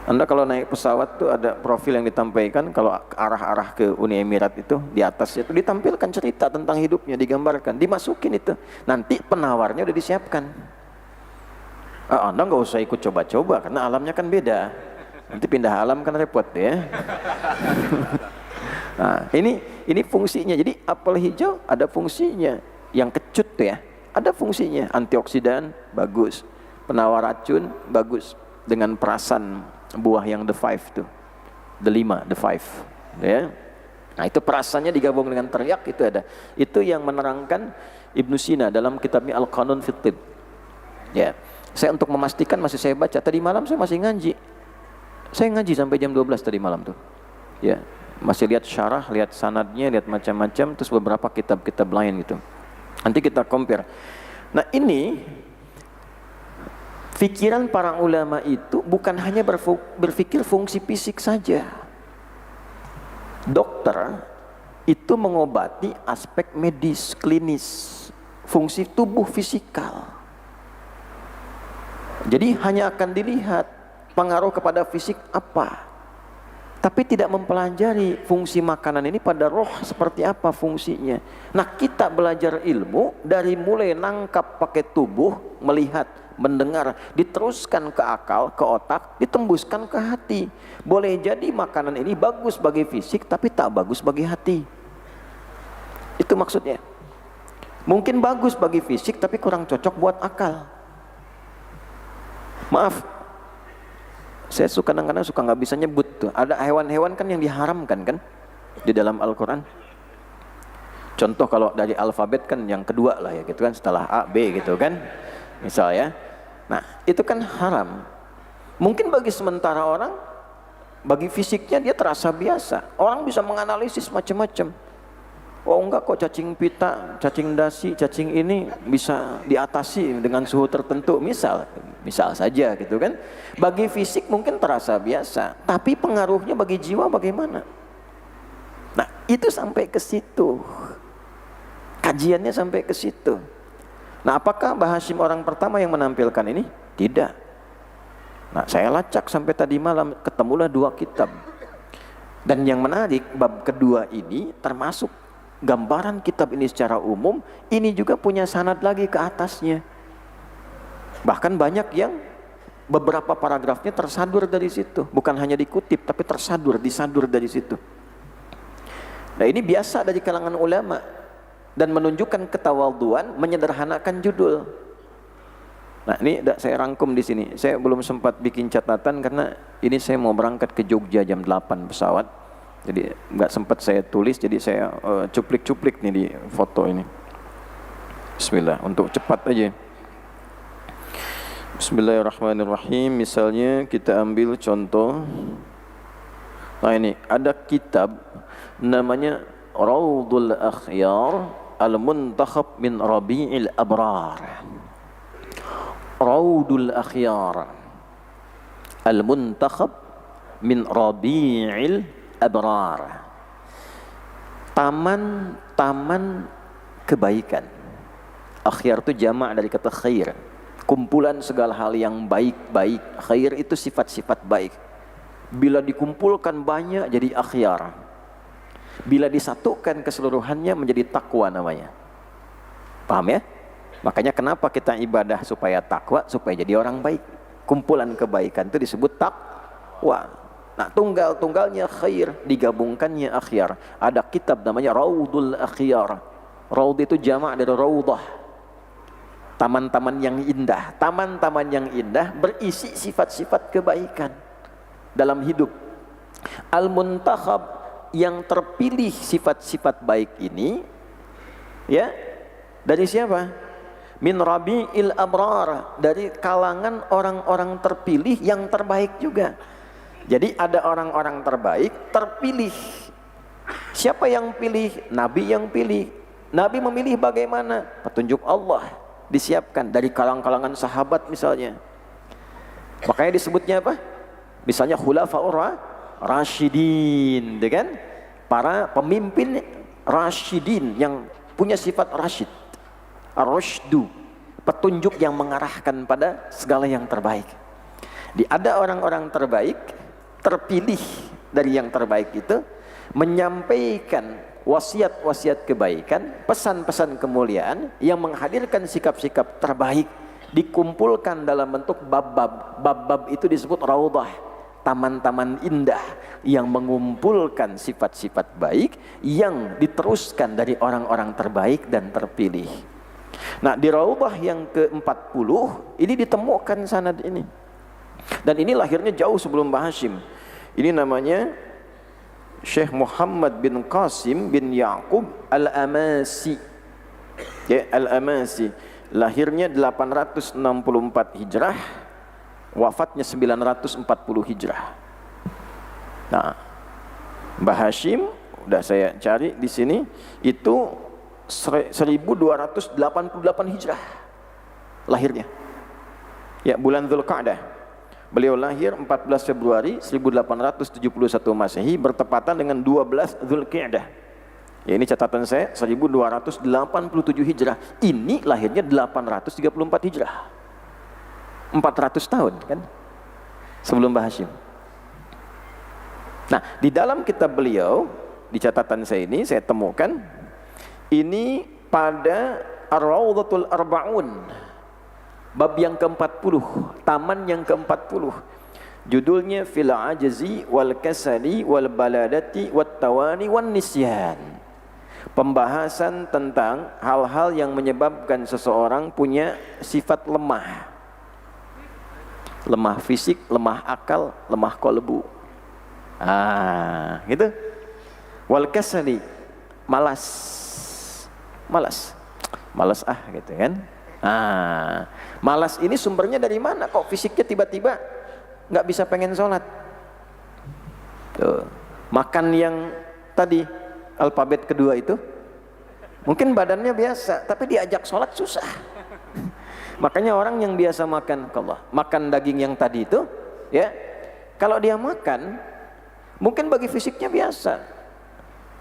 Anda kalau naik pesawat tuh ada profil yang ditampilkan, kalau arah-arah ke Uni Emirat itu di atasnya itu ditampilkan cerita tentang hidupnya, digambarkan, dimasukin itu. Nanti penawarnya udah disiapkan. Anda nggak usah ikut coba-coba karena alamnya kan beda. Nanti pindah alam kan repot ya. Nah, ini fungsinya. Jadi apel hijau ada fungsinya. Yang kecut tuh ya, ada fungsinya. Antioksidan bagus, penawar racun bagus. Dengan perasan buah yang the five tuh, the five, ya. Nah itu perasannya digabung dengan teriak itu ada. Itu yang menerangkan Ibnu Sina dalam kitabnya Al-Qanun fit Tibb. Ya, saya untuk memastikan masih saya baca. Tadi malam saya masih ngaji. Saya ngaji sampai jam 12 tadi malam tuh. Ya, masih lihat syarah, lihat sanadnya, lihat macam-macam, terus beberapa kitab-kitab lain gitu. Nanti kita compare. Nah, ini pikiran para ulama itu bukan hanya berpikir fungsi fisik saja. Dokter itu mengobati aspek medis, klinis, fungsi tubuh fisikal. Jadi hanya akan dilihat pengaruh kepada fisik apa, tapi tidak mempelajari fungsi makanan ini pada roh seperti apa fungsinya. Nah kita belajar ilmu dari mulai nangkap pakai tubuh, melihat, mendengar, diteruskan ke akal, ke otak, ditembuskan ke hati. Boleh jadi makanan ini bagus bagi fisik tapi tak bagus bagi hati. Itu maksudnya. Mungkin bagus bagi fisik tapi kurang cocok buat akal. Maaf, saya kadang-kadang suka nggak bisa nyebut tuh. Ada hewan-hewan kan yang diharamkan kan di dalam Al-Quran. Contoh kalau dari alfabet kan yang kedua lah ya gitu kan, setelah A, B gitu kan misalnya. Nah itu kan haram. Mungkin bagi sementara orang, bagi fisiknya dia terasa biasa. Orang bisa menganalisis macam-macam. Oh enggak kok, cacing pita, cacing dasi, cacing ini bisa diatasi dengan suhu tertentu, misal saja gitu kan. Bagi fisik mungkin terasa biasa, tapi pengaruhnya bagi jiwa bagaimana? Nah itu sampai ke situ. Kajiannya sampai ke situ. Nah, apakah Mbah Hashim orang pertama yang menampilkan ini? Tidak. Nah, saya lacak sampai tadi malam, ketemulah 2 kitab. Dan yang menarik, bab kedua ini termasuk gambaran kitab ini secara umum, ini juga punya sanad lagi ke atasnya. Bahkan banyak yang beberapa paragrafnya tersadur dari situ. Bukan hanya dikutip, tapi disadur dari situ. Nah, ini biasa dari kalangan ulama. Dan menunjukkan ketawadhuan, menyederhanakan judul. Nah, ini saya rangkum di sini. Saya belum sempat bikin catatan karena ini saya mau berangkat ke Jogja jam 8 pesawat. Jadi nggak sempat saya tulis, jadi saya cuplik-cuplik nih di foto ini. Bismillah, untuk cepat aja. Bismillahirrahmanirrahim. Misalnya kita ambil contoh. Nah, ini ada kitab namanya Raudul Akhyar Al-Muntakhab min Rabi'il Abrar. Raudul Akhyar Al-Muntakhab min Rabi'il Abrar. Taman-taman kebaikan. Akhyar itu jamak dari kata khair, kumpulan segala hal yang baik-baik. Khair itu sifat-sifat baik. Bila dikumpulkan banyak jadi akhyar. Bila disatukan keseluruhannya menjadi takwa namanya. Paham ya? Makanya kenapa kita ibadah supaya takwa, supaya jadi orang baik. Kumpulan kebaikan itu disebut takwa. Nah, tunggal-tunggalnya khair, digabungkannya akhyar. Ada kitab namanya Raudul Akhyar. Raud itu jamak dari raudah. Taman-taman yang indah. Taman-taman yang indah berisi sifat-sifat kebaikan dalam hidup. Al-Muntakhab, yang terpilih sifat-sifat baik ini, ya, dari siapa? Min Rabi'il Abrar, dari kalangan orang-orang terpilih yang terbaik juga. Jadi ada orang-orang terbaik terpilih. Siapa yang pilih? Nabi yang pilih. Nabi memilih bagaimana? Petunjuk Allah disiapkan dari kalangan-kalangan sahabat misalnya. Makanya disebutnya apa? Misalnya khulafaur Rasyidin, kan? Para pemimpin Rasyidin yang punya sifat rasyid, ar-rasydu, petunjuk yang mengarahkan pada segala yang terbaik. Ada orang-orang terbaik, terpilih dari yang terbaik itu, menyampaikan wasiat-wasiat kebaikan, pesan-pesan kemuliaan yang menghadirkan sikap-sikap terbaik, dikumpulkan dalam bentuk bab-bab. Bab-bab itu disebut raudhah, taman-taman indah yang mengumpulkan sifat-sifat baik yang diteruskan dari orang-orang terbaik dan terpilih. Nah, di raudhah yang ke-40 ini ditemukan sanad ini. Dan ini lahirnya jauh sebelum Mbah Hashim. Ini namanya Syekh Muhammad bin Qasim bin Yaqub Al-Amasi. Ya, Al-Amasi. Lahirnya 864 Hijrah. Wafatnya 940 Hijrah. Nah, Mbah Hashim udah saya cari di sini itu 1288 Hijrah lahirnya. Ya, bulan Dzulqa'dah. Beliau lahir 14 Februari 1871 Masehi bertepatan dengan 12 Dzulqa'dah. Ya, ini catatan saya 1287 Hijrah. Ini lahirnya 834 Hijrah. 400 tahun kan sebelum Mbah Hashim. Nah, di dalam kitab beliau, di catatan saya ini saya temukan ini pada Ar-Raudhatul Arba'un, bab yang ke-40, taman yang ke-40. Judulnya Fil Ajzi wal Kasali wal Baladati wat Tawani wan Nisyan. Pembahasan tentang hal-hal yang menyebabkan seseorang punya sifat lemah. Lemah fisik, lemah akal, lemah qalbu. Gitu. Wal kasali, malas. Malas gitu kan. Malas ini sumbernya dari mana? Kok fisiknya tiba-tiba nggak bisa pengen sholat? Tuh. Makan yang tadi alfabet kedua itu, mungkin badannya biasa, tapi diajak sholat susah. Makanya orang yang biasa makan daging yang tadi itu, ya, kalau dia makan, mungkin bagi fisiknya biasa,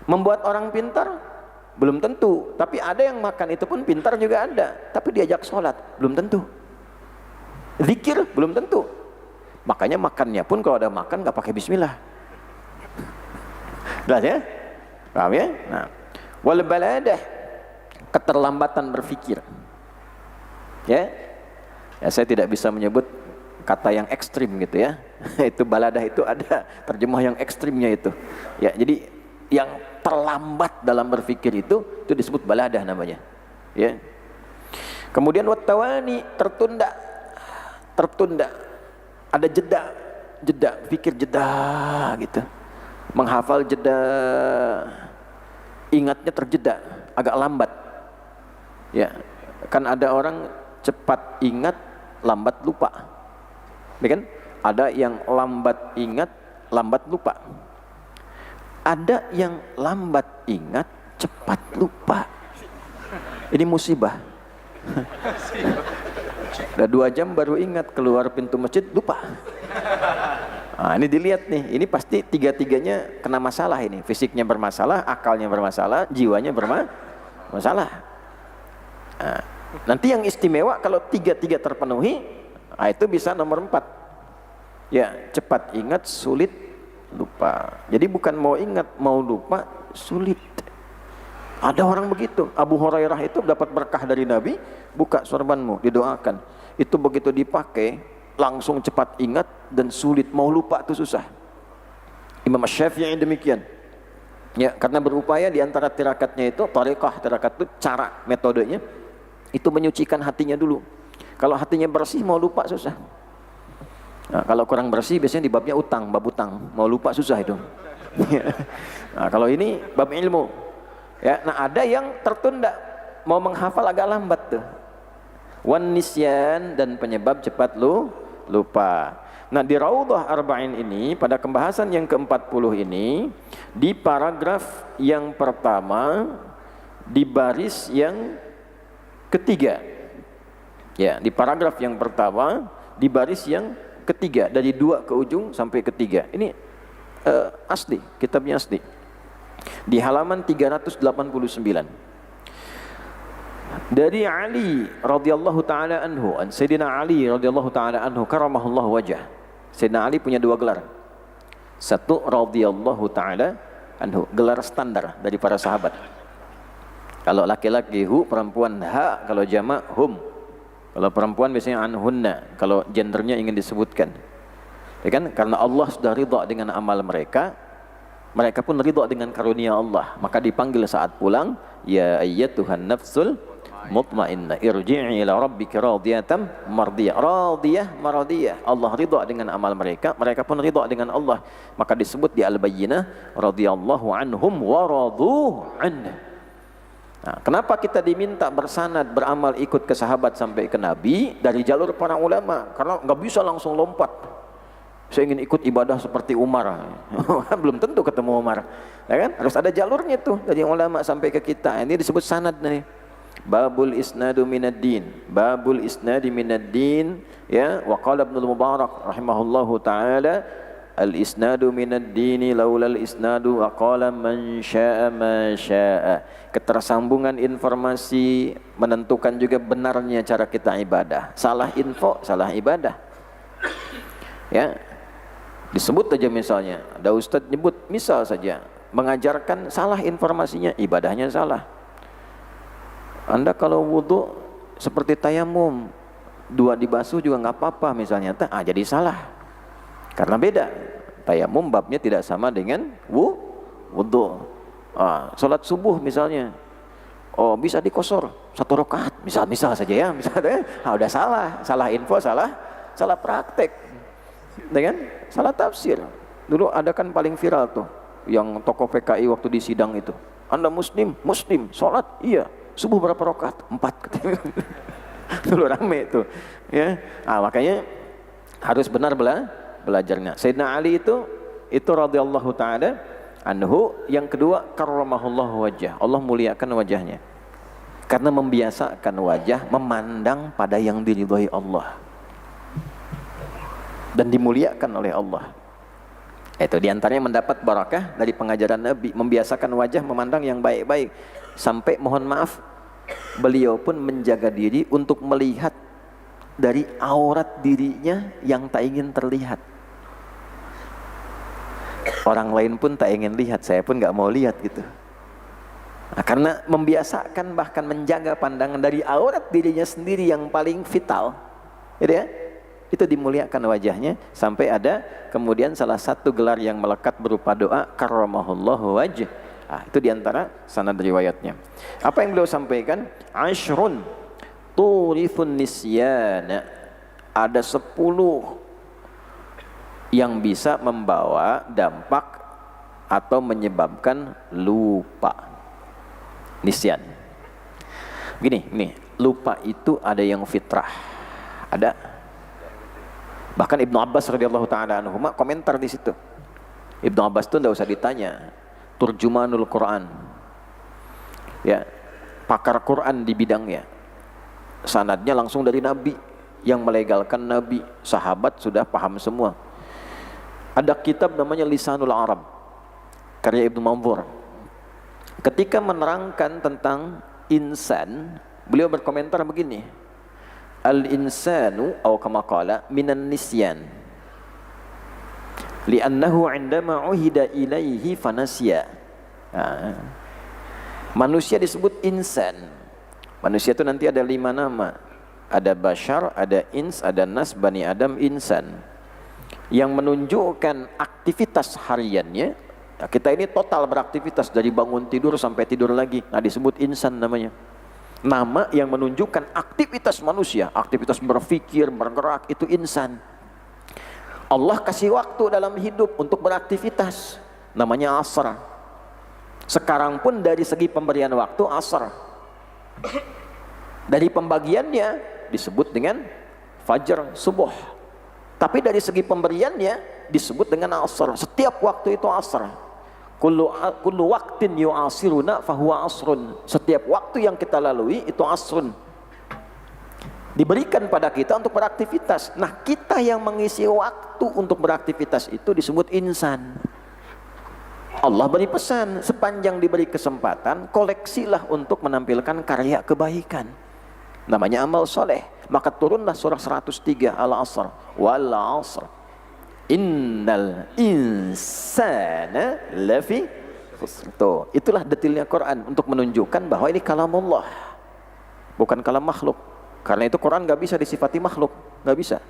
membuat orang pintar belum tentu. Tapi ada yang makan itu pun pintar juga ada, tapi diajak sholat, belum tentu. Zikir, belum tentu. Makanya makannya pun kalau ada makan nggak pakai bismillah. Jelas ya? Paham ya? Nah, wal baladah, keterlambatan berpikir. Ya, saya tidak bisa menyebut kata yang ekstrim gitu ya. Itu baladah itu ada terjemah yang ekstrimnya itu. Ya, jadi yang terlambat dalam berpikir itu disebut baladah namanya. Ya. Kemudian wattawani, tertunda. Ada jeda, pikir jeda gitu. Menghafal jeda, ingatnya terjeda, agak lambat. Ya, kan ada orang cepat ingat, lambat lupa. Ya kan? Ada yang lambat ingat, lambat lupa. Ada yang lambat ingat, cepat lupa. Ini musibah. Udah 2 jam baru ingat, keluar pintu masjid lupa. Nah, ini dilihat nih, ini pasti tiga-tiganya kena masalah ini. Fisiknya bermasalah, akalnya bermasalah, jiwanya bermasalah. Nah, nanti yang istimewa kalau tiga-tiga terpenuhi, nah itu bisa nomor 4. Ya, cepat ingat, sulit lupa. Jadi bukan mau ingat, mau lupa, sulit. Ada orang begitu. Abu Hurairah itu dapat berkah dari Nabi, buka sorbanmu, didoakan. Itu begitu dipakai, langsung cepat ingat dan sulit, mau lupa itu susah. Imam Syafi'i demikian. Ya, karena berupaya di antara tirakatnya itu, tarikat itu cara metodenya itu menyucikan hatinya dulu. Kalau hatinya bersih mau lupa susah. Nah, kalau kurang bersih biasanya di babnya utang, bab utang, mau lupa susah itu. Nah, kalau ini bab ilmu. Ya, nah ada yang tertunda, mau menghafal agak lambat tuh. Wan nisyan, dan penyebab cepat lupa. Nah, di Raudhah Arba'in ini pada pembahasan yang ke-40 ini, di paragraf yang pertama di baris yang ketiga. Ya, di paragraf yang pertama di baris yang ketiga, dari 2 ke ujung sampai ketiga. Ini asli, kitabnya asli. Di halaman 389. Dari Ali radhiyallahu taala anhu, Sayyidina Ali radhiyallahu taala anhu karamahullahu wajah. Sayyidina Ali punya 2 gelar. Satu radhiyallahu taala anhu, gelar standar dari para sahabat. Kalau laki-laki hu, perempuan ha, kalau jamak hum. Kalau perempuan biasanya anhunna, kalau gendernya ingin disebutkan. Ya kan? Karena Allah sudah ridha dengan amal mereka, mereka pun ridha dengan karunia Allah, maka dipanggil saat pulang, ya ayyatuhan nafsul mutmainnah irji'i ila rabbika radiyatan mardiyah. Radiyah maradiyah, Allah ridha dengan amal mereka, mereka pun ridha dengan Allah, maka disebut di Al-Bayyinah radhiyallahu anhum wa radu anhu. Nah, kenapa kita diminta bersanad, beramal ikut ke sahabat sampai ke Nabi dari jalur para ulama? Karena nggak bisa langsung lompat. Saya ingin ikut ibadah seperti Umar. Belum tentu ketemu Umar. Ya kan? Harus ada jalurnya tuh dari ulama sampai ke kita. Ini disebut sanad nih. Babul isnadu minad din. Babul isnadi minad din. Ya, wa qala Ibnu Mubarak rahimahullahu taala, al isnadu minad dini laulal isnadu wa qala man syaa ma syaa. Ketersambungan informasi menentukan juga benarnya cara kita ibadah. Salah info, salah ibadah. Ya. Disebut aja misalnya, ada ustadz nyebut misal saja, mengajarkan salah informasinya, ibadahnya salah. Anda kalau wudhu seperti tayamum, 2 dibasuh juga nggak apa-apa misalnya, jadi salah. Karena beda, tayamum babnya tidak sama dengan wudhu. Sholat subuh misalnya, bisa dikosor 1 rakaat, misal saja ya, misalnya, udah salah info, salah praktek. Dengan salah tafsir. Dulu ada kan paling viral tuh, yang tokoh PKI waktu di sidang itu. Anda muslim, sholat, iya. Subuh berapa rakaat? 4. Dulu rame tuh. Ya, makanya harus benar belajarnya. Sayyidina Ali itu radhiyallahu taala anhu. Yang kedua, karramahullahu wajah. Allah muliakan wajahnya. Karena membiasakan wajah memandang pada yang diridhai Allah dan dimuliakan oleh Allah. Itu diantaranya mendapat barakah dari pengajaran Nabi, membiasakan wajah memandang yang baik-baik. sampai mohon maaf beliau pun menjaga diri untuk melihat dari aurat dirinya yang tak ingin terlihat. Orang lain pun tak ingin lihat, saya pun nggak mau lihat gitu. Nah, karena membiasakan bahkan menjaga pandangan dari aurat dirinya sendiri yang paling vital, gitu ya. Itu dimuliakan wajahnya sampai ada kemudian salah satu gelar yang melekat berupa doa karramahullahu wajh. Nah, itu diantara sanad riwayatnya. Apa yang beliau sampaikan? Ashrun turithun nisyana. Ada 10 yang bisa membawa dampak atau menyebabkan lupa. Nisyan. Gini, lupa itu ada yang fitrah. Ada. Bahkan Ibnu Abbas radhiyallahu taala anhu komentar di situ. Ibnu Abbas itu enggak usah ditanya. Turjumanul Quran. Ya, pakar Quran di bidangnya. Sanadnya langsung dari Nabi, yang melegalkan Nabi, sahabat sudah paham semua. Ada kitab namanya Lisanul Arab, karya Ibnu Manzur. Ketika menerangkan tentang insan, beliau berkomentar begini: al-insanu atau kama qala minan nisyan. Li'annahu 'indama uhida ilaihi fanasya. Nah, manusia disebut insan. Manusia itu nanti ada 5 nama. Ada bashar, ada ins, ada nas, bani adam, insan. Yang menunjukkan aktivitas hariannya. Nah, kita ini total beraktivitas dari bangun tidur sampai tidur lagi. Nah, disebut insan namanya. Nama yang menunjukkan aktivitas manusia, aktivitas berpikir, bergerak, itu insan. Allah kasih waktu dalam hidup untuk beraktivitas, namanya asr. Sekarang pun dari segi pemberian waktu asr. Dari pembagiannya disebut dengan fajar, subuh. Tapi dari segi pemberiannya disebut dengan asr. Setiap waktu itu asr. Kullu waqtin yu'asiruna fahuwa asrun. Setiap waktu yang kita lalui itu asrun. Diberikan pada kita untuk beraktivitas. Nah, kita yang mengisi waktu untuk beraktivitas itu disebut insan. Allah beri pesan, sepanjang diberi kesempatan, koleksilah untuk menampilkan karya kebaikan. Namanya amal soleh. Maka turunlah surah 103 Al-Asr. Wal asr. Innal insana lafi khusr. Itulah detailnya Quran untuk menunjukkan bahwa ini kalamullah, bukan kalam makhluk. Karena itu Quran nggak bisa disifati makhluk, nggak bisa.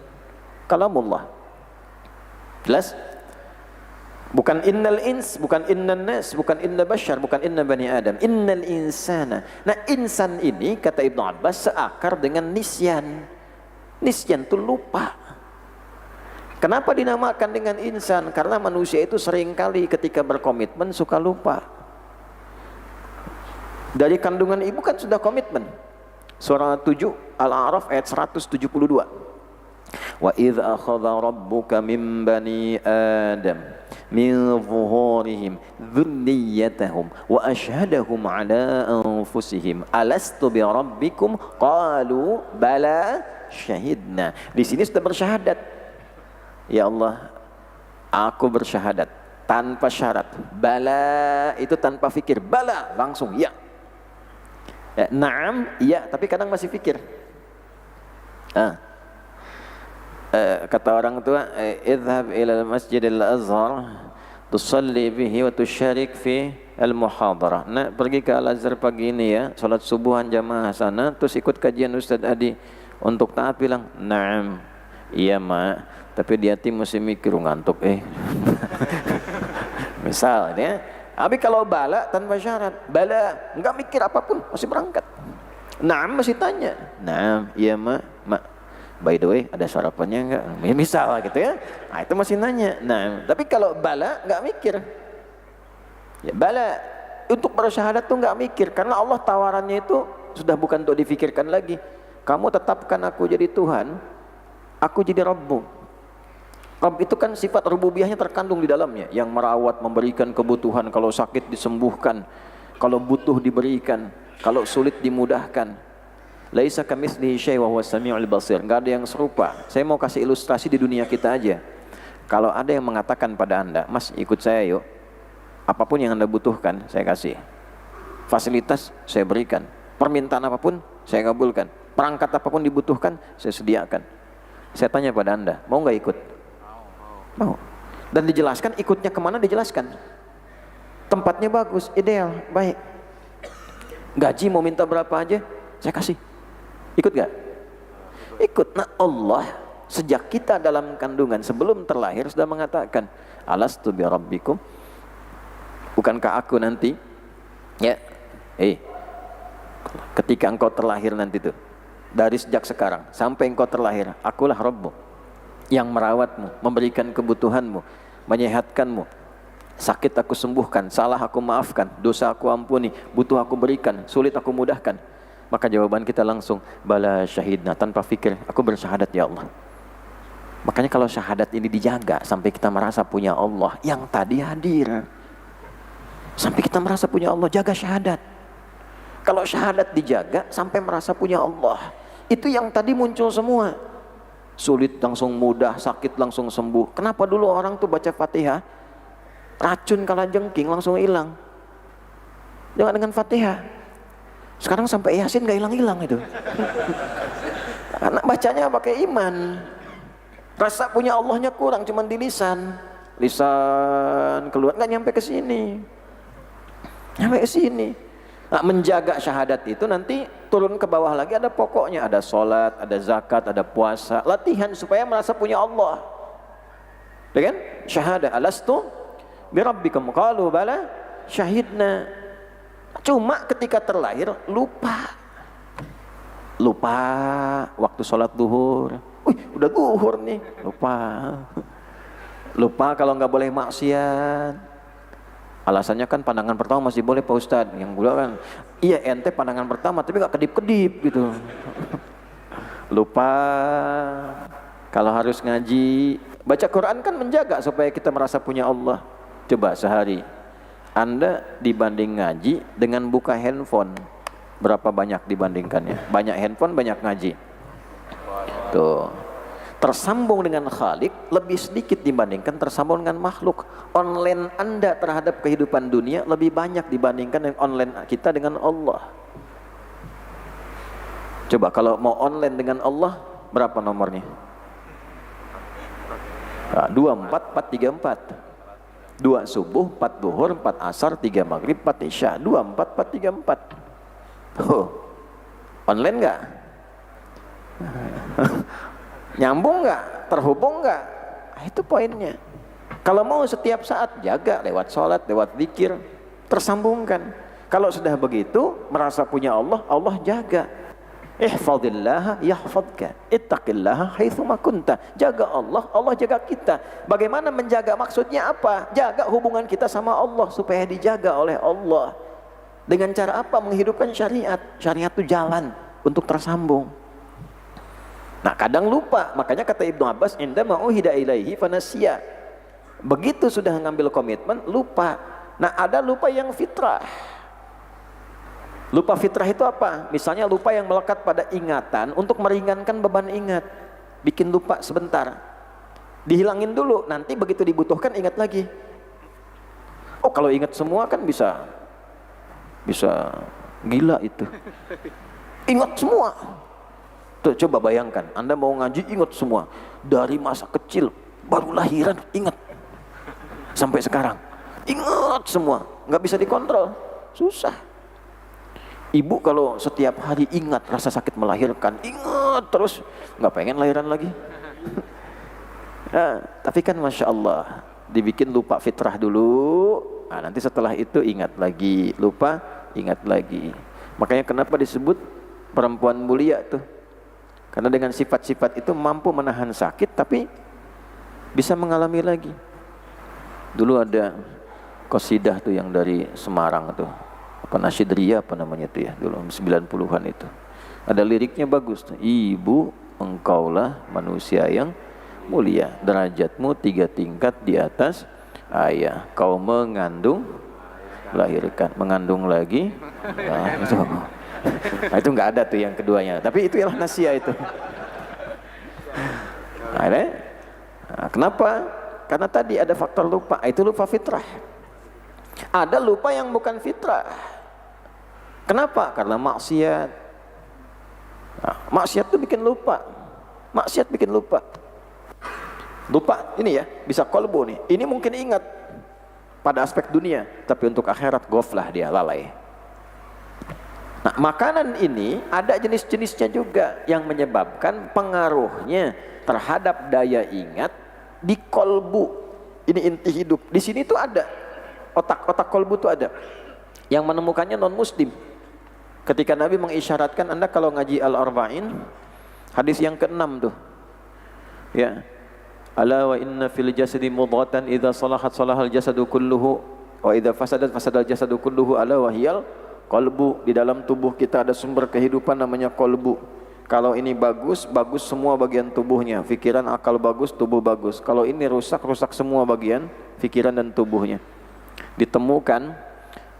Kalamullah. Jelas? Bukan innal ins, bukan innan nas, bukan inna bashar, bukan inna bani adam. Innal insana. Nah, insan ini kata Ibnu Abbas seakar dengan nisyan. Nisyan itu lupa. Kenapa dinamakan dengan insan? Karena manusia itu seringkali ketika berkomitmen suka lupa. Dari kandungan ibu kan sudah komitmen. Surah 7 Al-A'raf ayat 172. Wa idz akhadha rabbuka min bani adam min zuhurihim dzurriyyatahum wa ashhadahum ala anfusihim alastu bi rabbikum qalu bala syahidna. Di sini sudah bersyahadat. Ya Allah, aku bersyahadat tanpa syarat. Bala itu tanpa fikir. Bala langsung ya. Ya, naam, iya, tapi kadang masih pikir. Kata orang tua, idhab ila al-masjidil azhar tusalli bihi wa tusyarik fi al-muhadarah. Nah, pergi ke Al-Azhar pagi ini ya, salat subuhan jamaah sana, terus ikut kajian Ustaz Adi. Untuk taat bilang, naam, iya mak, tapi di hati mesti mikir ngantuk Misal ya. Tapi kalau bala tanpa syarat, bala enggak mikir apapun, masih berangkat. Naam masih tanya. Naam, iya mak, by the way ada sarapannya enggak? Misal gitu ya. Nah, itu masih nanya. Nah, tapi kalau bala enggak mikir. Ya, bala untuk bersyahadat tuh enggak mikir karena Allah tawarannya itu sudah bukan untuk difikirkan lagi. Kamu tetapkan aku jadi Tuhan, aku jadi Rabbu. Rabb itu kan sifat rububiyahnya terkandung di dalamnya, yang merawat, memberikan kebutuhan, kalau sakit disembuhkan, kalau butuh diberikan, kalau sulit dimudahkan. Laisa kamitslihi syai' wa huwas samiul basir. Enggak ada yang serupa. Saya mau kasih ilustrasi di dunia kita aja. Kalau ada yang mengatakan pada Anda, "Mas, ikut saya yuk. Apapun yang Anda butuhkan, saya kasih." fasilitas saya berikan, permintaan apapun saya kabulkan, perangkat apapun dibutuhkan saya sediakan. Saya tanya pada Anda, mau nggak ikut? Mau. Dan dijelaskan ikutnya kemana, dijelaskan. Tempatnya bagus, ideal, baik. Gaji mau minta berapa aja, saya kasih. Ikut gak? Ikut. Nah Allah sejak kita dalam kandungan sebelum terlahir sudah mengatakan, alastu bi rabbikum, bukankah aku nanti ya ketika engkau terlahir nanti tuh, dari sejak sekarang sampai engkau terlahir, akulah Rabbmu yang merawatmu, memberikan kebutuhanmu, menyehatkanmu, sakit aku sembuhkan, salah aku maafkan, dosa aku ampuni, butuh aku berikan, sulit aku mudahkan. Maka jawaban kita langsung bala syahidna, tanpa fikir, aku bersyahadat ya Allah. Makanya kalau syahadat ini dijaga sampai kita merasa punya Allah yang tadi hadir, sampai kita merasa punya Allah, jaga syahadat. Kalau syahadat dijaga sampai merasa punya Allah, itu yang tadi muncul semua. Sulit langsung mudah, sakit langsung sembuh. Kenapa dulu orang tuh baca Fatihah, racun kalajengking langsung hilang? Jangan dengan Fatihah. Sekarang sampai Yasin gak hilang-hilang itu. Karena bacanya pakai iman. Rasa punya Allahnya kurang, cuman di lisan. Lisan keluar, gak nyampe ke sini. Nyampe ke sini. Nah, menjaga syahadat itu nanti turun ke bawah lagi, ada pokoknya, ada sholat, ada zakat, ada puasa, latihan supaya merasa punya Allah. Ya kan? Syahadat, alastu bi rabbikum qalu bala syahidna. Cuma ketika terlahir lupa waktu sholat duhur. Udah duhur nih, lupa kalau nggak boleh maksiat. Alasannya kan pandangan pertama masih boleh Pak Ustadz. Yang gula kan, iya ente pandangan pertama tapi nggak kedip-kedip gitu. Lupa kalau harus ngaji, baca Quran kan menjaga supaya kita merasa punya Allah. Coba sehari Anda dibanding ngaji dengan buka handphone, berapa banyak dibandingkannya? Banyak handphone, banyak ngaji. Tuh, tersambung dengan Khalik lebih sedikit dibandingkan tersambung dengan makhluk. Online Anda terhadap kehidupan dunia lebih banyak dibandingkan dengan online kita dengan Allah. Coba kalau mau online dengan Allah, berapa nomornya? 24, 4, 3, 4. 2 subuh, 4 duhur, 4 asar, 3 maghrib, 4 isya. 24, 4, 3, 4. Online nggak? Nyambung nggak? Terhubung nggak? Itu poinnya. Kalau mau setiap saat jaga, lewat sholat, lewat zikir, tersambungkan. Kalau sudah begitu, merasa punya Allah, Allah jaga. Ihfadillah yahfadka, ittaqillaha haitsuma kunta. Jaga Allah, Allah jaga kita. Bagaimana menjaga, maksudnya apa? Jaga hubungan kita sama Allah supaya dijaga oleh Allah. Dengan cara apa? Menghidupkan syariat. Syariat itu jalan untuk tersambung. Nah, kadang lupa. Makanya kata Ibnu Abbas, indama uhida ilaihi fanasiya. Begitu sudah ngambil komitmen, lupa. Nah, ada lupa yang fitrah. Lupa fitrah itu apa? Misalnya lupa yang melekat pada ingatan untuk meringankan beban ingat. Bikin lupa sebentar, dihilangin dulu, nanti begitu dibutuhkan ingat lagi. Oh, kalau ingat semua kan bisa gila itu. Ingat semua. Tuh, coba bayangkan, Anda mau ngaji ingat semua. Dari masa kecil, baru lahiran ingat. Sampai sekarang, ingat semua. Nggak bisa dikontrol, susah. Ibu kalau setiap hari ingat rasa sakit melahirkan, ingat terus, nggak pengen lahiran lagi. Nah, tapi kan Masya Allah, dibikin lupa fitrah dulu. Nah, nanti setelah itu ingat lagi, lupa, ingat lagi. Makanya kenapa disebut perempuan mulia tuh? Karena dengan sifat-sifat itu mampu menahan sakit, tapi bisa mengalami lagi. Dulu ada qasidah tuh yang dari Semarang tuh. Apa nasyidriyah apa namanya itu ya, dulu 90-an itu. Ada liriknya bagus tuh. Ibu, engkaulah manusia yang mulia, derajatmu 3 tingkat di atas ayah. Kau mengandung, melahirkan, mengandung lagi. Nah, itu nggak ada tuh yang keduanya. Tapi itu ialah nasia itu. Nah, kenapa? Karena tadi ada faktor lupa. Itu lupa fitrah. Ada lupa yang bukan fitrah. Kenapa? Karena maksiat. Nah, maksiat itu bikin lupa. Maksiat bikin lupa. Lupa ini ya, bisa kolbu nih. Ini mungkin ingat pada aspek dunia, tapi untuk akhirat ghaflah, dia lalai. Nah, makanan ini ada jenis-jenisnya juga yang menyebabkan pengaruhnya terhadap daya ingat di kolbu. Ini inti hidup. Di sini tuh ada otak kolbu tuh ada. Yang menemukannya non muslim. Ketika Nabi mengisyaratkan, Anda kalau ngaji Al-Arba'in, hadis yang ke-6 tuh. Ya. Ala wa inna fil jasadi mudghatan idza salahat salahal jasadu kulluhu wa idza fasadat fasadal jasadu kulluhu ala wa hiyal qalbu. Di dalam tubuh kita ada sumber kehidupan namanya kolbu. Kalau ini bagus, bagus semua bagian tubuhnya. Pikiran, akal bagus, tubuh bagus. Kalau ini rusak, rusak semua bagian pikiran dan tubuhnya. Ditemukan,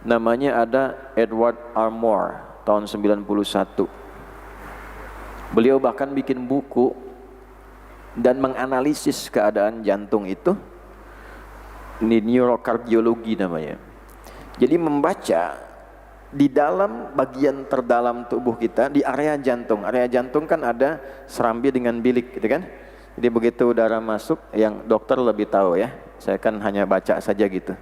namanya ada Edward R. Moore tahun 91. Beliau bahkan bikin buku dan menganalisis keadaan jantung itu. Ini neurokardiologi namanya. Jadi membaca di dalam bagian terdalam tubuh kita, di area jantung. Area jantung kan ada serambi dengan bilik gitu kan. Jadi begitu udara masuk, yang dokter lebih tahu ya. Saya kan hanya baca saja gitu.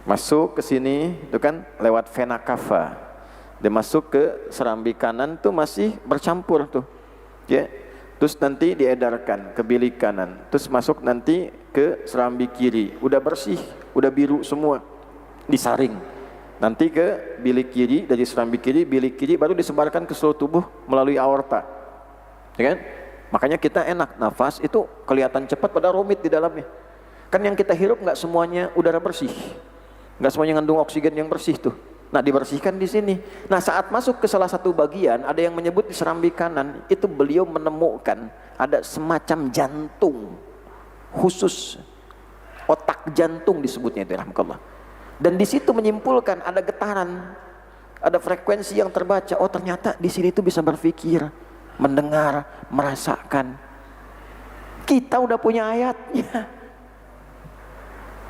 Masuk ke sini itu kan lewat vena cava. Dia masuk ke serambi kanan tuh masih bercampur tuh. Ya. Terus nanti diedarkan ke bilik kanan. Terus masuk nanti ke serambi kiri. Udah bersih, udah biru semua. Disaring. Nanti ke bilik kiri, dari serambi kiri, bilik kiri baru disebarkan ke seluruh tubuh melalui aorta. Ya kan? Makanya kita enak nafas itu kelihatan cepat pada rumit di dalamnya. Kan yang kita hirup nggak semuanya udara bersih. Nggak semuanya ngandung oksigen yang bersih tuh. Nah, dibersihkan di sini. Nah, saat masuk ke salah satu bagian, ada yang menyebut di serambi kanan, itu beliau menemukan ada semacam jantung khusus, otak jantung disebutnya itu, rahmatullah. Dan di situ menyimpulkan ada getaran, ada frekuensi yang terbaca. Oh, ternyata di sini itu bisa berpikir, mendengar, merasakan. Kita udah punya ayatnya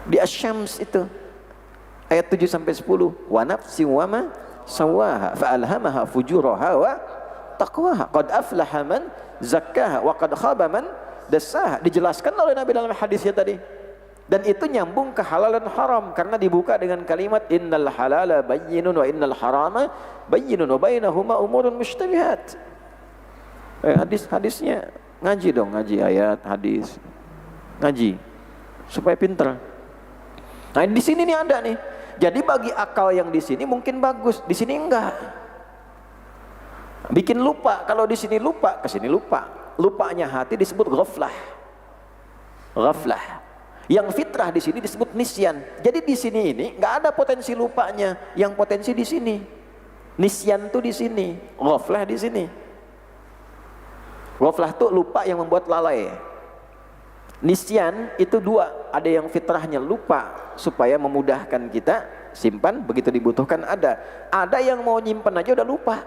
di Asy-Syams itu. Ayat 7 sampai 10. Wa nafsi wa ma sawaha fa alhamaha fujuraha wa taqwaha. Qad aflaha man zakkaha wa qad khaba man dassaha. Dijelaskan oleh Nabi dalam hadisnya tadi. Dan itu nyambung ke halal dan haram karena dibuka dengan kalimat innal halala bayyinun wa innal harama bayyinun wa bainahuma umurun mushtabihat. Hadisnya ngaji dong, ngaji ayat, hadis. Ngaji supaya pinter. Nah, di sini nih ada nih. Jadi bagi akal yang di sini mungkin bagus, di sini enggak. Bikin lupa. Kalau di sini lupa, ke sini lupa. Lupanya hati disebut ghaflah. Ghaflah. Yang fitrah di sini disebut nisyan. Jadi di sini ini enggak ada potensi lupanya, yang potensi di sini. Nisyan tuh di sini, ghaflah di sini. Ghaflah tuh lupa yang membuat lalai. Nisyan itu dua, ada yang fitrahnya lupa supaya memudahkan kita simpan begitu dibutuhkan ada yang mau nyimpan aja udah lupa.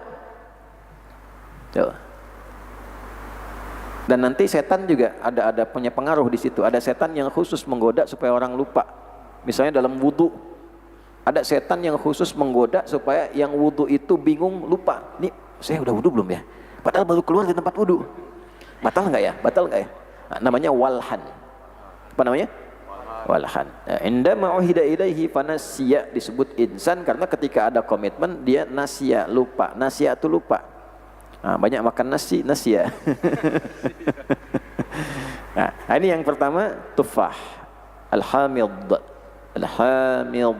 Tuh. Dan nanti setan juga ada punya pengaruh di situ. Ada setan yang khusus menggoda supaya orang lupa. Misalnya dalam wudu, ada setan yang khusus menggoda supaya yang wudu itu bingung, lupa. Nih saya udah wudu belum ya? Padahal baru keluar di tempat wudu. Batal nggak ya? Batal nggak ya? Nah, namanya walhan. Apa namanya? Walhan. Inda ma'uhida ilaihi fanasiya, disebut insan karena ketika ada komitmen dia nasiya, lupa. Nasiya itu lupa. Nah, banyak makan nasi, nasiya. Nah, ini yang pertama tufah. Al-hamid. Al-hamid.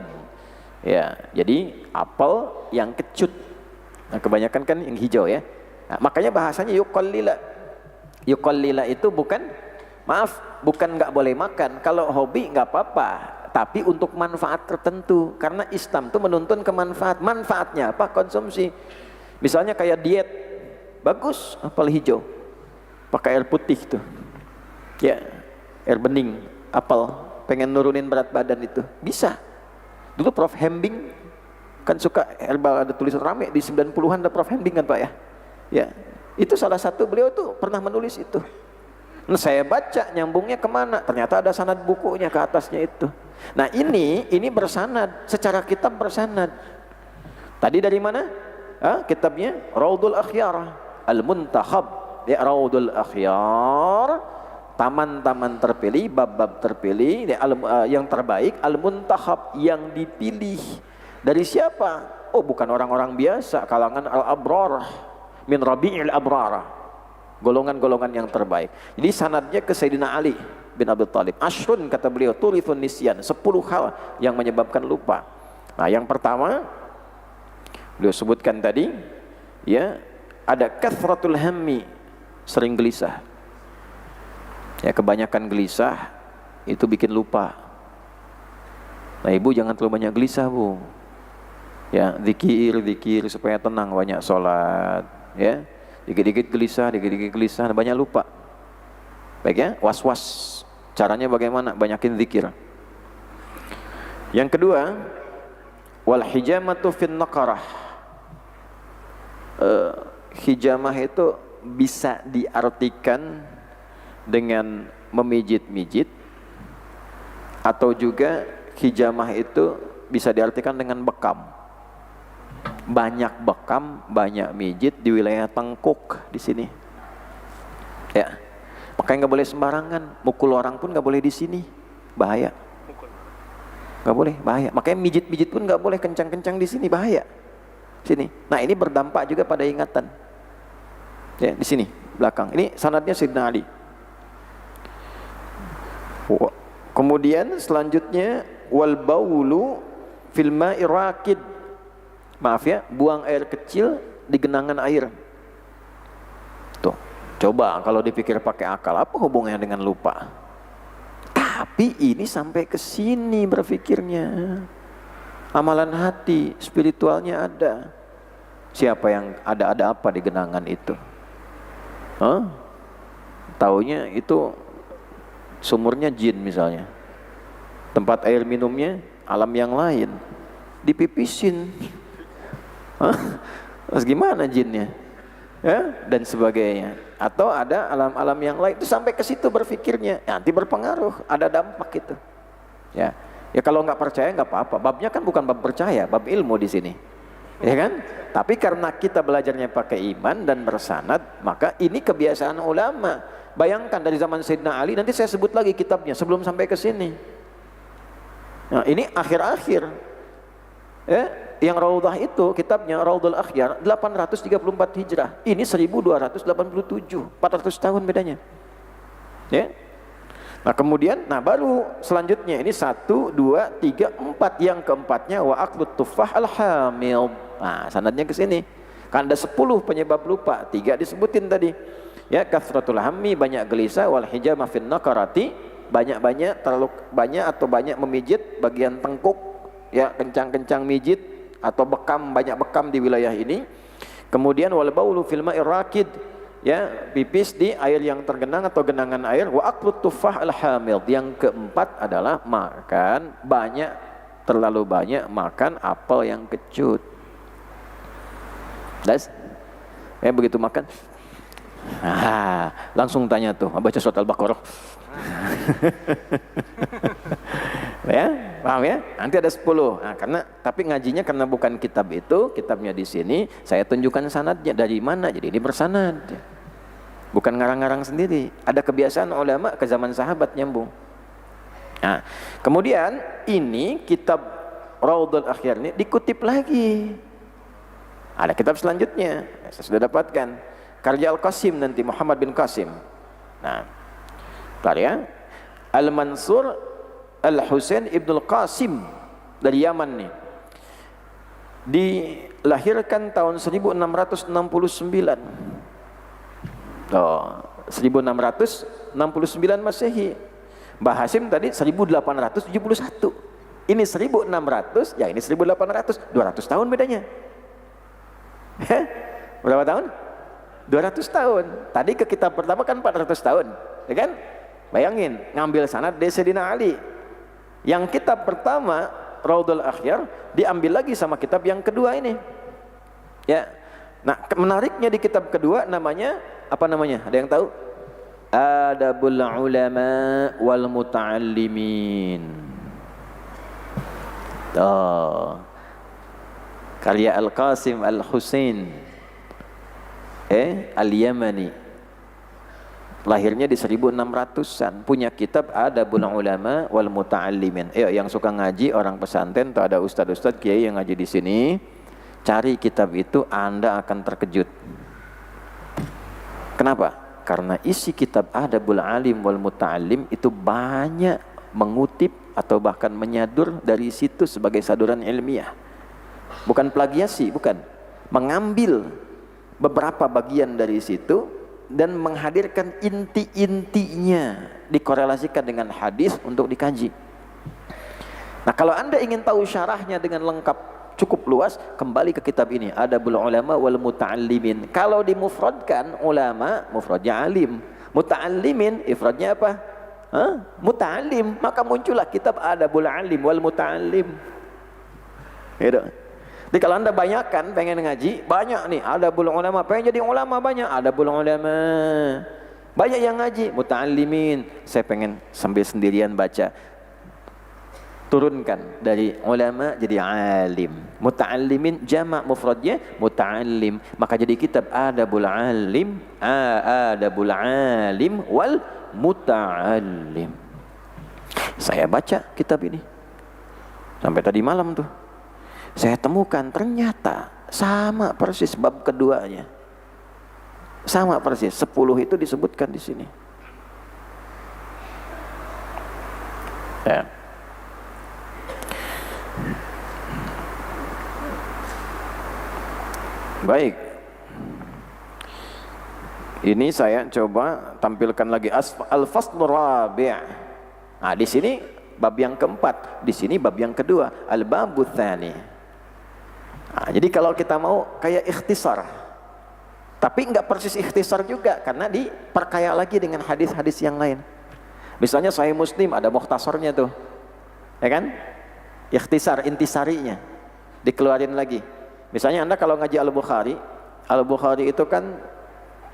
Ya, jadi apel yang kecut. Nah, kebanyakan kan yang hijau ya. Nah, makanya bahasanya yuqallila. Yuqallila itu bukan, maaf, bukan nggak boleh makan. Kalau hobi nggak apa-apa, tapi untuk manfaat tertentu. Karena Islam itu menuntun ke manfaat. Manfaatnya apa? Konsumsi. Misalnya kayak diet, bagus apel hijau, pakai air putih tuh, ya, air bening, apel, pengen nurunin berat badan itu bisa. Dulu Prof. Hembing kan suka herbal, ada tulisan rame di 90-an ada Prof. Hembing kan Pak ya. Ya, itu salah satu, beliau tuh pernah menulis itu. Nah, saya baca nyambungnya kemana? Ternyata ada sanad bukunya ke atasnya itu. Nah, ini bersanad, secara kitab bersanad. Tadi dari mana? kitabnya Raudul Akhyar Al-Muntakhab, ya, Raudul Akhyar, taman-taman terpilih, bab-bab terpilih, ya, yang terbaik, Al-Muntakhab, yang dipilih. Dari siapa? Oh, bukan orang-orang biasa, kalangan al-abrar, min rabi'il abrar, golongan-golongan yang terbaik. Jadi sanadnya ke Sayyidina Ali bin Abi Thalib. Ashrun, kata beliau, turithun nisyan, 10 hal yang menyebabkan lupa. Nah, yang pertama beliau sebutkan tadi, ya, ada kathratul hammi, sering gelisah. Ya, kebanyakan gelisah itu bikin lupa. Nah, ibu jangan terlalu banyak gelisah, Bu. Ya, zikir supaya tenang, banyak sholat, ya. Dikit-dikit gelisah, banyak lupa. Baik ya, was-was. Caranya bagaimana? Banyakin zikir. Yang kedua, wal hijamatu fin naqarah. Hijamah itu bisa diartikan dengan memijit-mijit, atau juga hijamah itu bisa diartikan dengan bekam. Banyak bekam, banyak mijit di wilayah tengkuk di sini. Ya, makanya nggak boleh sembarangan. Mukul orang pun nggak boleh di sini, bahaya. Nggak boleh, bahaya. Makanya mijit-mijit pun nggak boleh kencang-kencang di sini, bahaya. Sini. Nah, ini berdampak juga pada ingatan. Ya, di sini belakang. Ini sanadnya Sayyidina Ali. Kemudian selanjutnya wal baulu fil ma'i raqid. Maaf ya, buang air kecil di genangan air. Tuh, coba kalau dipikir pakai akal, apa hubungannya dengan lupa? Tapi ini sampai ke sini berpikirnya. Amalan hati, spiritualnya ada. Siapa yang ada apa di genangan itu? Taunya itu sumurnya jin misalnya. Tempat air minumnya alam yang lain. Dipipisin. Terus gimana jinnya? Ya, dan sebagainya. Atau ada alam-alam yang lain, itu sampai ke situ berpikirnya. Ya, nanti berpengaruh, ada dampak itu. Ya. Ya kalau nggak percaya nggak apa-apa. Babnya kan bukan bab percaya, bab ilmu di sini. Ya kan? Tapi karena kita belajarnya pakai iman dan bersanad, maka ini kebiasaan ulama. Bayangkan dari zaman Sayyidina Ali, nanti saya sebut lagi kitabnya sebelum sampai ke sini. Nah, ini akhir-akhir. Ya, yang Raudhah itu kitabnya Raudhul Akhyar 834 Hijrah. Ini 1287, 400 tahun bedanya. Ya. Nah, kemudian baru selanjutnya ini 1 2 3 4, yang keempatnya wa aqlut tuffah al-hamil. Nah, sanadnya ke sini. Kan ada 10 penyebab lupa, 3 disebutin tadi. Ya, kathratul hammi, banyak gelisah, wal hijamah fin naqarati, banyak-banyak, terlalu banyak atau banyak memijit bagian tengkuk, ya, kencang-kencang mijit atau bekam, banyak bekam di wilayah ini. Kemudian wal baulu fil ma'ir raqid, ya, pipis di air yang tergenang atau genangan air. Wa aqlut tuffah al-hamil, yang keempat adalah makan banyak, terlalu banyak makan apel yang kecut. Das, ya, begitu makan, langsung tanya tuh, baca surat Al-Baqarah. Ya, paham ya? Nanti ada 10. Nah, tapi ngajinya karena bukan kitab itu, kitabnya di sini, saya tunjukkan sanadnya dari mana. Jadi ini bersanad. Bukan ngarang-ngarang sendiri. Ada kebiasaan ulama ke zaman sahabat nyambung. Nah, kemudian ini kitab Raudhul Akhyar ini dikutip lagi. Ada kitab selanjutnya, saya sudah dapatkan. Karya Al-Qasim nanti, Muhammad bin Qasim. Nah, karya Al-Mansur Al-Husain Ibnul Qasim dari Yaman nih. Dilahirkan tahun 1669. 1669 Masehi. Mbah Hasim tadi 1871. Ini 1600, ya ini 1800, 200 tahun bedanya. Berapa tahun? 200 tahun. Tadi ke kitab pertama kan 400 tahun, ya kan? Bayangin, ngambil sanad dari Sayyidina Ali. Yang kitab pertama Raudhul Akhyar diambil lagi sama kitab yang kedua ini. Ya. Nah, menariknya di kitab kedua namanya apa namanya? Ada yang tahu? Adabul Ulama wal Muta'allimin. karya Al-Qasim Al-Husain Al-Yamani, lahirnya di 1600-an, punya kitab Adabul Ulama wal Muta'allimin. Yang suka ngaji orang pesantren atau ada ustadz-ustadz kiai yang ngaji di sini, cari kitab itu, Anda akan terkejut. Kenapa? Karena isi kitab Adabul Alim wal Muta'allim itu banyak mengutip atau bahkan menyadur dari situ sebagai saduran ilmiah. Bukan plagiasi, bukan. Mengambil beberapa bagian dari situ dan menghadirkan inti-intinya, dikorelasikan dengan hadis untuk dikaji. Nah, kalau Anda ingin tahu syarahnya dengan lengkap, cukup luas, kembali ke kitab ini, Adabul Ulama wal Muta'allimin. Kalau dimufradkan ulama, mufradnya alim. Muta'allimin, ifradnya apa? Muta'allim. Maka muncullah kitab Adabul Alim wal Muta'allim. Gitu. Jadi kalau Anda banyakkan, pengen ngaji, banyak nih, Adabul Ulama, pengen jadi ulama banyak, Adabul Ulama. Banyak yang ngaji, Muta'allimin. Saya pengen sambil sendirian baca. Turunkan dari ulama jadi alim. Muta'allimin jamak mufradnya muta'allim. Maka jadi kitab Adabul Alim, Adabul Alim wal Muta'allim. Saya baca kitab ini sampai tadi malam tuh. Saya temukan ternyata sama persis bab keduanya. Sama persis, 10 itu disebutkan di sini. Ya. Baik. Ini saya coba tampilkan lagi Al-Faslur Rabi'. Nah, di sini bab yang keempat, di sini bab yang kedua, Al-Babut Tsani. Nah, jadi kalau kita mau kayak ikhtisar, tapi enggak persis ikhtisar juga, karena diperkaya lagi dengan hadis-hadis yang lain. Misalnya Sahih Muslim ada mukhtasarnya tuh, ya kan? Ikhtisar, intisarinya dikeluarin lagi. Misalnya Anda kalau ngaji Al-Bukhari itu kan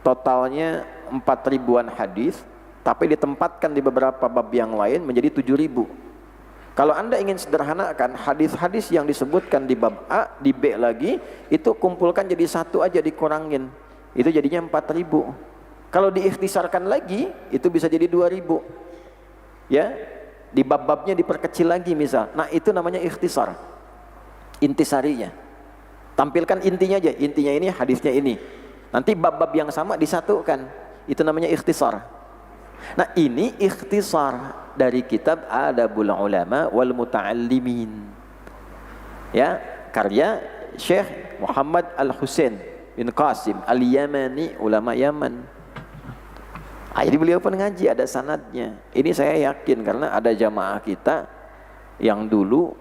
totalnya 4.000-an hadis, tapi ditempatkan di beberapa bab yang lain menjadi 7.000. Kalau Anda ingin sederhanakan, hadis-hadis yang disebutkan di bab A, di B lagi, itu kumpulkan jadi satu aja, dikurangin. Itu jadinya 4.000. Kalau diikhtisarkan lagi, itu bisa jadi 2.000. Ya, di bab-babnya diperkecil lagi misal. Nah, itu namanya ikhtisar. Intisarinya. Tampilkan intinya aja, intinya ini, hadisnya ini. Nanti bab-bab yang sama disatukan. Itu namanya ikhtisar. Nah, ini ikhtisar dari kitab Adabul Ulama wal Muta'allimin. Ya, karya Syekh Muhammad Al-Husain bin Qasim Al-Yamani, ulama Yaman. Jadi beliau pun ngaji, ada sanadnya. Ini saya yakin karena ada jamaah kita yang dulu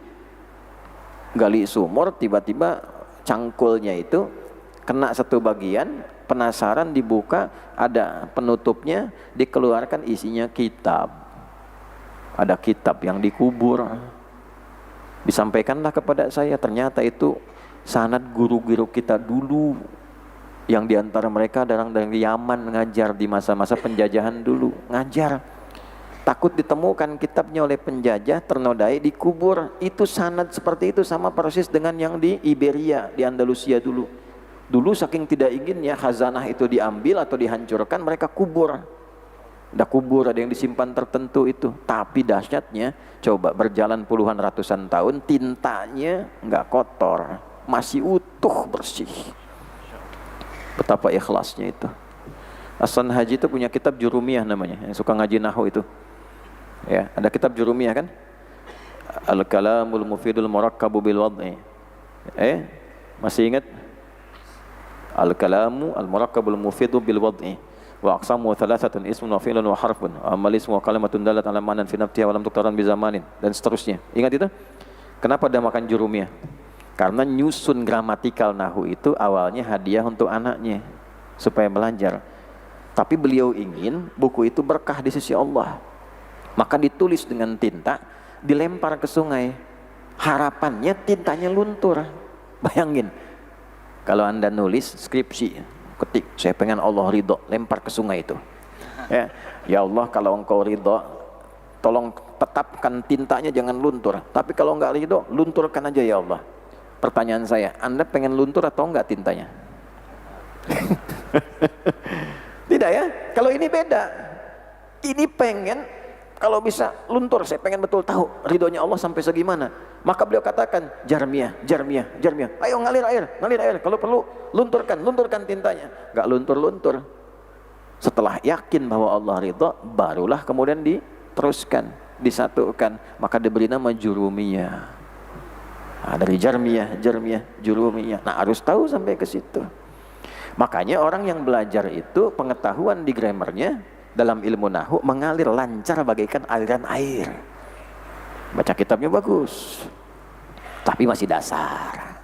gali sumur, tiba-tiba cangkulnya itu kena satu bagian, penasaran, dibuka, ada penutupnya, dikeluarkan, isinya kitab. Ada kitab yang dikubur. Disampaikanlah kepada saya, ternyata itu sanad guru-guru kita dulu, yang diantara mereka dari Yaman ngajar di masa-masa penjajahan dulu, ngajar. Takut ditemukan kitabnya oleh penjajah, ternodai, dikubur. Itu sanad seperti itu, sama persis dengan yang di Iberia, di Andalusia dulu. Dulu saking tidak inginnya khazanah itu diambil atau dihancurkan, mereka kubur. Ada kubur, ada yang disimpan tertentu itu. Tapi dahsyatnya, coba berjalan puluhan ratusan tahun, tintanya nggak kotor, masih utuh, bersih. Betapa ikhlasnya itu. Hasan Haji itu punya kitab Jurumiyah namanya, yang suka ngaji nahwu itu. Ya, ada kitab Jurumiyah kan? Al-Kalamul Mufidul Murakkabu bil Wad'i. Masih ingat? Al-Kalamu Al-Murakkabul Mufidu bil Wad'i. Wa aqsamu thalathatun ismun wa fi'lun wa harfun. Amal ismu wa kalimatun dalat ala ma'nan fi naftiha wa lam tuktaran bi zamanin, dan seterusnya. Ingat itu? Kenapa dia makan Jurumiyah? Karena nyusun gramatikal nahwu itu awalnya hadiah untuk anaknya supaya belajar. Tapi beliau ingin buku itu berkah di sisi Allah. Maka ditulis dengan tinta, dilempar ke sungai. Harapannya tintanya luntur. Bayangin, kalau Anda nulis skripsi, ketik, saya pengen Allah ridho, lempar ke sungai itu. Ya Allah, kalau engkau ridho, tolong tetapkan tintanya jangan luntur. Tapi kalau enggak ridho, lunturkan aja ya Allah. Pertanyaan saya, Anda pengen luntur atau enggak tintanya? Tidak ya? Kalau ini beda. Ini pengen, kalau bisa luntur, saya pengen betul tahu ridhonya Allah sampai segimana. Maka beliau katakan, jarmiyah, jarmiyah, jarmiyah. Ayo ngalir air. Kalau perlu lunturkan tintanya. Enggak luntur-luntur. Setelah yakin bahwa Allah ridho, barulah kemudian diteruskan, disatukan. Maka diberi nama jurumiyah. Nah, dari jarmiyah, jurumiyah. Nah, harus tahu sampai ke situ. Makanya orang yang belajar itu pengetahuan di grammarnya dalam ilmu nahwu mengalir lancar bagaikan aliran air. Baca kitabnya bagus, tapi masih dasar.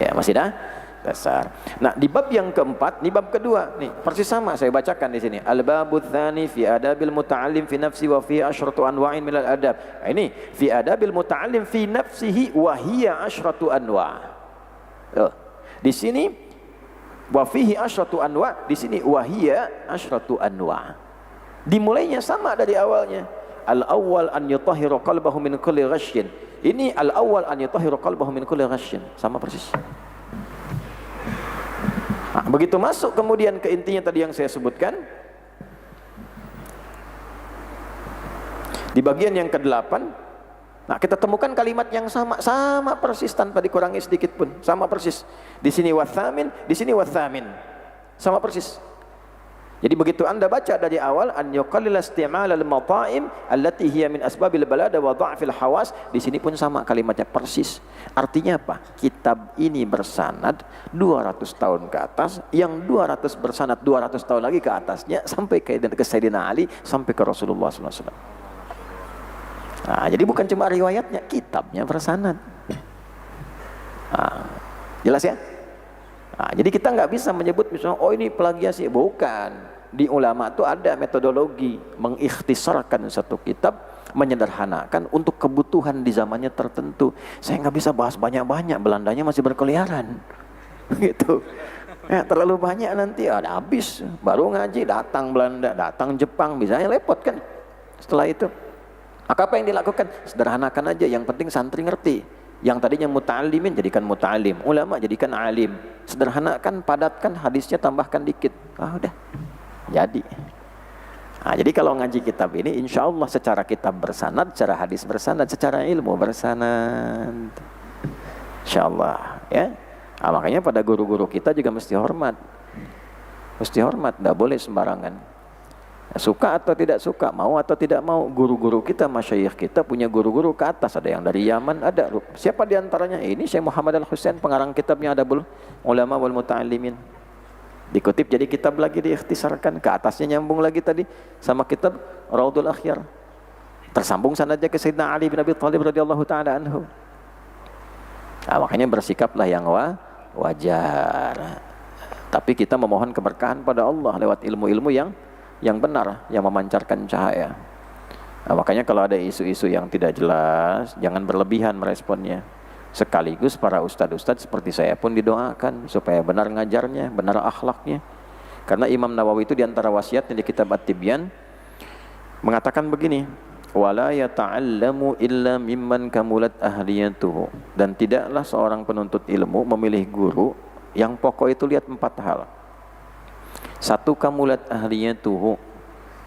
Ya, masih dasar. Nah, di bab yang keempat, di bab kedua, nih persis sama saya bacakan di sini. Al-babut tsani fi adabil muta'allim fi nafsi wa fi asyratu anwa'in minal adab. Nah, ini fi adabil muta'allim fi nafsihi wa hiya asyratu anwa'. Di sini wa fihi asyratu anwa', di sini wa hiya asyratu anwa'. Dimulainya sama dari awalnya. Al-awwal an yutahhira qalbahu min kulli ghasyin. Ini al-awwal an yutahhira qalbahu min kulli ghasyin. Sama persis. Nah, begitu masuk kemudian ke intinya tadi yang saya sebutkan, di bagian yang ke-8, nah kita temukan kalimat yang sama persis tanpa dikurangi sedikit pun, sama persis. Di sini wathamin, di sini wathamin, sama persis. Jadi begitu Anda baca dari awal, an yuqallil isti'mal al-mata'im allati hiya min asbabil balada wa dha'fil hawas, di sini pun sama kalimatnya persis. Artinya apa? Kitab ini bersanad 200 tahun ke atas, yang 200 bersanad 200 tahun lagi ke atasnya sampai ke Sayyidina Ali, sampai ke Rasulullah SAW. Nah, jadi bukan cuma riwayatnya, kitabnya bersanad. Nah, jelas ya? Nah, jadi kita nggak bisa menyebut misalnya, oh ini plagiasi, bukan. Di ulama itu ada metodologi mengikhtisarkan satu kitab, menyederhanakan untuk kebutuhan di zamannya tertentu. Saya nggak bisa bahas banyak-banyak, Belandanya masih berkeliaran, gitu. Ya, terlalu banyak nanti ada habis. Baru ngaji datang Belanda, datang Jepang, misalnya repot kan. Setelah itu, maka apa yang dilakukan? Sederhanakan aja, yang penting santri ngerti. Yang tadinya muta'allimin jadikan muta'allim, ulama jadikan alim. Sederhanakan, padatkan, hadisnya tambahkan dikit. Udah jadi. Nah, jadi kalau ngaji kitab ini insya Allah secara kitab bersanad, secara hadis bersanad, secara ilmu bersanad, insya Allah ya. Nah, makanya pada guru-guru kita juga mesti hormat, nggak boleh sembarangan. Suka atau tidak suka, mau atau tidak mau, guru-guru kita, masyayikh kita punya guru-guru ke atas. Ada yang dari Yaman, ada. Siapa diantaranya? Ini Syekh Muhammad Al-Husain, pengarang kitabnya Adabul Ulama wal Muta'allimin. Dikutip jadi kitab lagi, diikhtisarkan. Ke atasnya nyambung lagi tadi sama kitab Raudul Akhyar. Tersambung sanadnya ke Sayyidina Ali bin Abi Thalib radhiyallahu ta'ala anhu. Nah, makanya bersikaplah yang wajar. Tapi kita memohon keberkahan pada Allah lewat ilmu-ilmu yang benar, yang memancarkan cahaya. Nah, makanya kalau ada isu-isu yang tidak jelas, jangan berlebihan meresponnya. Sekaligus para ustadz-ustadz seperti saya pun didoakan supaya benar ngajarnya, benar akhlaknya. Karena Imam Nawawi itu diantara wasiatnya di kitab At-Tibyan mengatakan begini, wala yata'allamu illa mimman kamulat ahliyatuhu. Dan tidaklah seorang penuntut ilmu memilih guru yang pokok itu lihat 4 hal. 1, kamulat ahliyatuhu,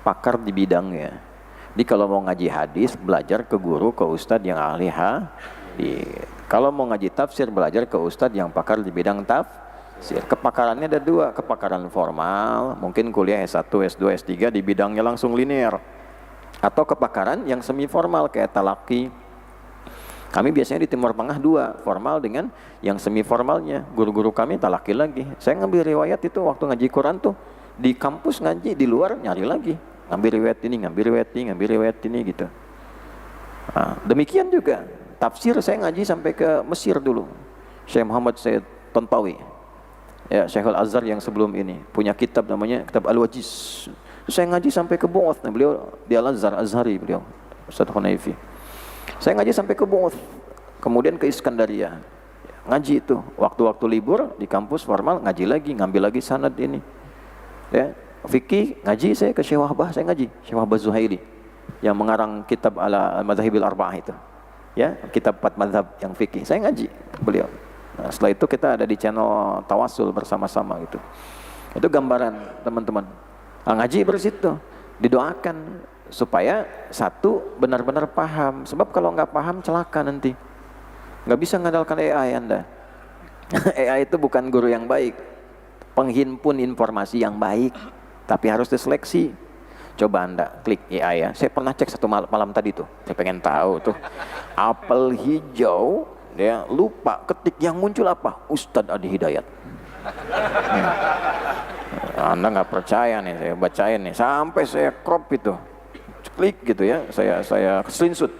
pakar di bidangnya. Jadi kalau mau ngaji hadis, belajar ke guru, ke ustadz yang ahli hadis. Kalau mau ngaji tafsir, belajar ke ustadz yang pakar di bidang tafsir. Kepakarannya ada 2, kepakaran formal, mungkin kuliah S1, S2, S3 di bidangnya langsung linear. Atau kepakaran yang semi formal kayak talaki. Kami biasanya di Timur Tengah 2, formal dengan yang semi formalnya. Guru-guru kami talaki lagi. Saya ngambil riwayat itu waktu ngaji Quran tuh, di kampus ngaji, di luar nyari lagi. Ngambil riwayat ini, ngambil riwayat ini gitu. Nah, demikian juga tafsir, saya ngaji sampai ke Mesir dulu. Syekh Muhammad Said Tontawi, ya, Syekhul Azhar yang sebelum ini punya kitab namanya kitab Al-Wajiz. Saya ngaji sampai ke Bu'uth. Nah, beliau di Al-Azhar, Azhari beliau, Ustaz Hunayfi. Saya ngaji sampai ke Bu'uth, kemudian ke Iskandaria. Ngaji itu waktu-waktu libur di kampus formal, ngaji lagi, ngambil lagi sanad ini. Ya, fikih ngaji saya ke Syekh Wahbah, saya ngaji Syekh Wahbah Zuhaili yang mengarang kitab Al-Madzahibil Arba'ah itu. Ya, kitab 4 mazhab yang fikih. Saya ngaji beliau. Nah, setelah itu kita ada di channel Tawasul bersama-sama gitu. Itu gambaran teman-teman. Nah, ngaji bersitu, didoakan supaya satu benar-benar paham. Sebab kalau nggak paham celaka nanti. Nggak bisa mengandalkan AI Anda. AI itu bukan guru yang baik, penghimpun informasi yang baik, tapi harus diseleksi. Coba Anda klik AI ya. Saya pernah cek satu malam tadi tuh. Saya pengen tahu tuh. Apel hijau, dia lupa ketik yang muncul apa? Ustadz Adi Hidayat. Anda nggak percaya nih, saya bacain nih. Sampai saya crop itu, klik gitu ya. Saya screenshot.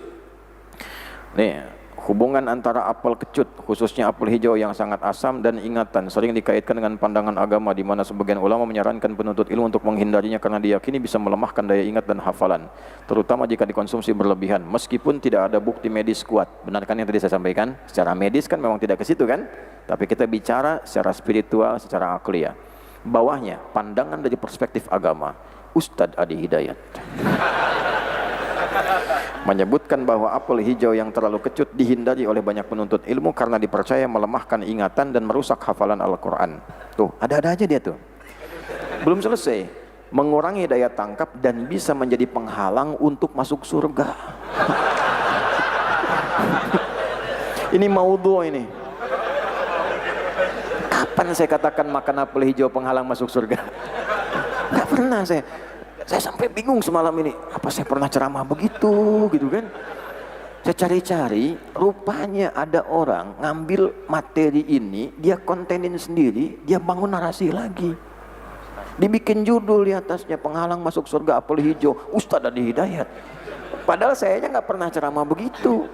Nih. Hubungan antara apel kecut, khususnya apel hijau yang sangat asam dan ingatan, sering dikaitkan dengan pandangan agama di mana sebagian ulama menyarankan penuntut ilmu untuk menghindarinya karena diyakini bisa melemahkan daya ingat dan hafalan, terutama jika dikonsumsi berlebihan. Meskipun tidak ada bukti medis kuat, benarkan yang tadi saya sampaikan? Secara medis kan memang tidak ke situ kan? Tapi kita bicara secara spiritual, secara akli ya. Bawahnya, pandangan dari perspektif agama, Ustadz Adi Hidayat menyebutkan bahwa apel hijau yang terlalu kecut dihindari oleh banyak penuntut ilmu karena dipercaya melemahkan ingatan dan merusak hafalan Al-Quran. Tuh, ada-ada aja dia tuh. Belum selesai, mengurangi daya tangkap dan bisa menjadi penghalang untuk masuk surga. Ini maudhu ini. Kapan saya katakan makan apel hijau penghalang masuk surga? Gak pernah saya. Saya sampai bingung semalam ini, apa saya pernah ceramah begitu gitu kan. Saya cari-cari, rupanya ada orang ngambil materi ini, dia kontenin sendiri, dia bangun narasi lagi. Dibikin judul di atasnya, penghalang masuk surga apel hijau, Ustadz Adi Hidayat. Padahal sayanya nggak pernah ceramah begitu.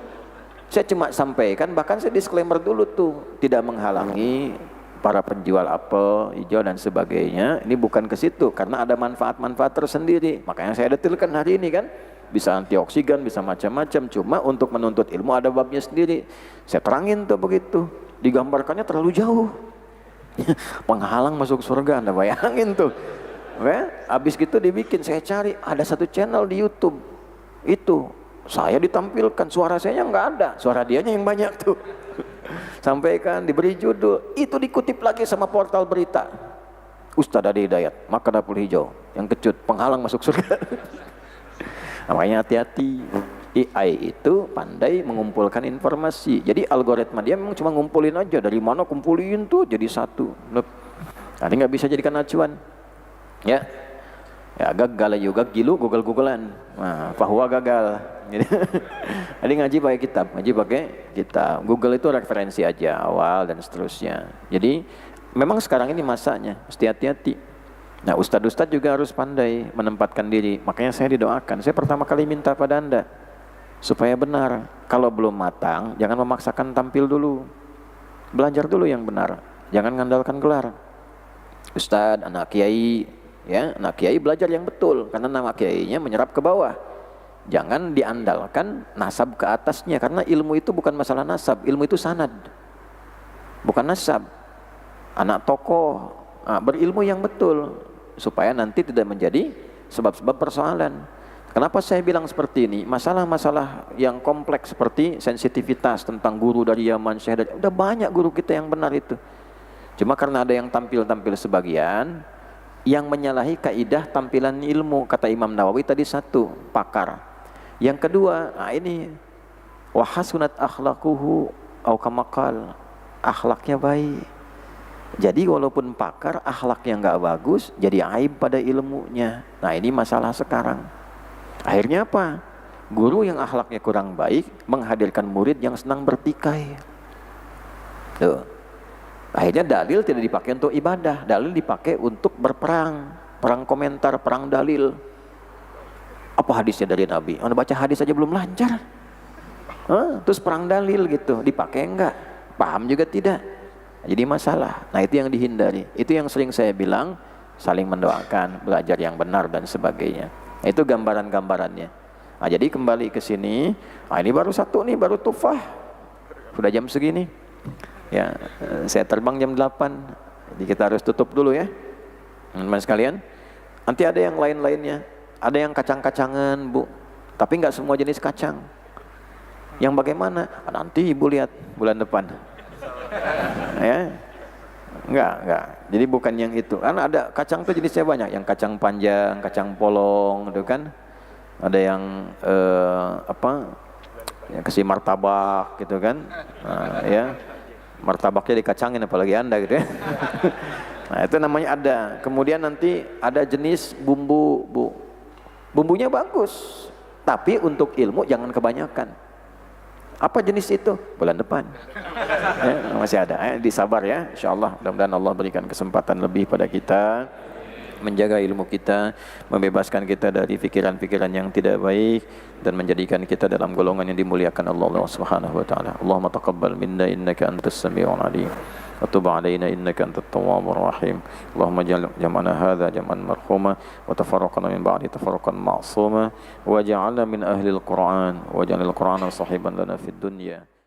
Saya cuma sampaikan, bahkan saya disclaimer dulu tuh, tidak menghalangi para penjual apel hijau dan sebagainya. Ini bukan ke situ karena ada manfaat-manfaat tersendiri. Makanya saya detilkan hari ini kan, bisa antioksidan, bisa macam-macam. Cuma untuk menuntut ilmu ada babnya sendiri. Saya terangin tuh begitu. Digambarkannya terlalu jauh. Penghalang masuk surga, Anda bayangin tuh. Habis gitu dibikin, saya cari ada satu channel di YouTube. Itu saya ditampilkan, suara saya nggak ada, suara dianya yang banyak tuh. Sampaikan, diberi judul, itu dikutip lagi sama portal berita. Ustadz Adi Hidayat, makan apel hijau yang kecut, penghalang masuk surga. Namanya hati-hati. AI itu pandai mengumpulkan informasi. Jadi algoritma dia memang cuma ngumpulin aja, dari mana kumpulin tuh jadi satu. Nanti nggak bisa jadikan acuan. Ya, gagal juga gilu Google-Googlean. Nah, bahwa gagal. Jadi ngaji pakai kitab, Google itu referensi aja awal dan seterusnya. Jadi memang sekarang ini masanya, mesti hati-hati. Nah, ustadz-ustadz juga harus pandai menempatkan diri. Makanya saya didoakan, saya pertama kali minta pada Anda supaya benar. Kalau belum matang, jangan memaksakan tampil dulu. Belajar dulu yang benar, jangan ngandalkan gelar. Ustadz, anak kiai, ya, anak kiai belajar yang betul karena nama kiainya menyerap ke bawah. Jangan diandalkan nasab ke atasnya, karena ilmu itu bukan masalah nasab, ilmu itu sanad, bukan nasab. Anak tokoh, berilmu yang betul supaya nanti tidak menjadi sebab-sebab persoalan. Kenapa saya bilang seperti ini? Masalah-masalah yang kompleks seperti sensitivitas tentang guru dari Yaman, Syekh dari, udah banyak guru kita yang benar itu. Cuma karena ada yang tampil-tampil sebagian yang menyalahi kaidah tampilan ilmu, kata Imam Nawawi tadi satu, pakar. Yang kedua, ini wahasunat akhlaquhu au kamakal, akhlaknya baik. Jadi walaupun pakar, akhlaknya nggak bagus, jadi aib pada ilmunya. Nah, ini masalah sekarang. Akhirnya apa? Guru yang akhlaknya kurang baik menghadirkan murid yang senang bertikai. Tuh. Akhirnya dalil tidak dipakai untuk ibadah, dalil dipakai untuk berperang, perang komentar, perang dalil. Apa hadisnya dari Nabi? Anda baca hadis aja belum lancar. Terus perang dalil gitu, dipakai enggak? Paham juga tidak. Jadi masalah. Nah, itu yang dihindari. Itu yang sering saya bilang, saling mendoakan, belajar yang benar dan sebagainya. Nah, itu gambaran-gambarannya. Nah, jadi kembali ke sini. Nah, ini baru satu nih, baru tufah. Sudah jam segini. Ya, saya terbang jam 8. Jadi kita harus tutup dulu ya. Teman-teman sekalian. Nanti ada yang lain-lainnya. Ada yang kacang-kacangan, Bu. Tapi nggak semua jenis kacang. Yang bagaimana? Nanti Ibu lihat bulan depan. Ya. Enggak. Jadi bukan yang itu. Karena ada kacang tuh jenisnya banyak, yang kacang panjang, kacang polong, gitu kan. Ada yang yang kasih martabak gitu kan. Nah, ya. Martabaknya dikacangin apalagi Anda gitu ya. Nah, itu namanya ada. Kemudian nanti ada jenis bumbu, Bu. Bumbunya bagus, tapi untuk ilmu jangan kebanyakan. Apa jenis itu? Bulan depan. Ya, masih ada. Disabar ya. Insyaallah mudah-mudahan Allah berikan kesempatan lebih pada kita, menjaga ilmu kita, membebaskan kita dari pikiran-pikiran yang tidak baik dan menjadikan kita dalam golongan yang dimuliakan Allah Subhanahu wa taala. Allahumma taqabbal minna innaka antas samiul alim. وتب علينا إنك أنت التواب الرحيم اللهم اجعل جمعنا هذا جمعا مرحوما وتفرقنا من بعد تفرقا معصوما واجعلنا من أهل القرآن واجعل القرآن صاحبا لنا في الدنيا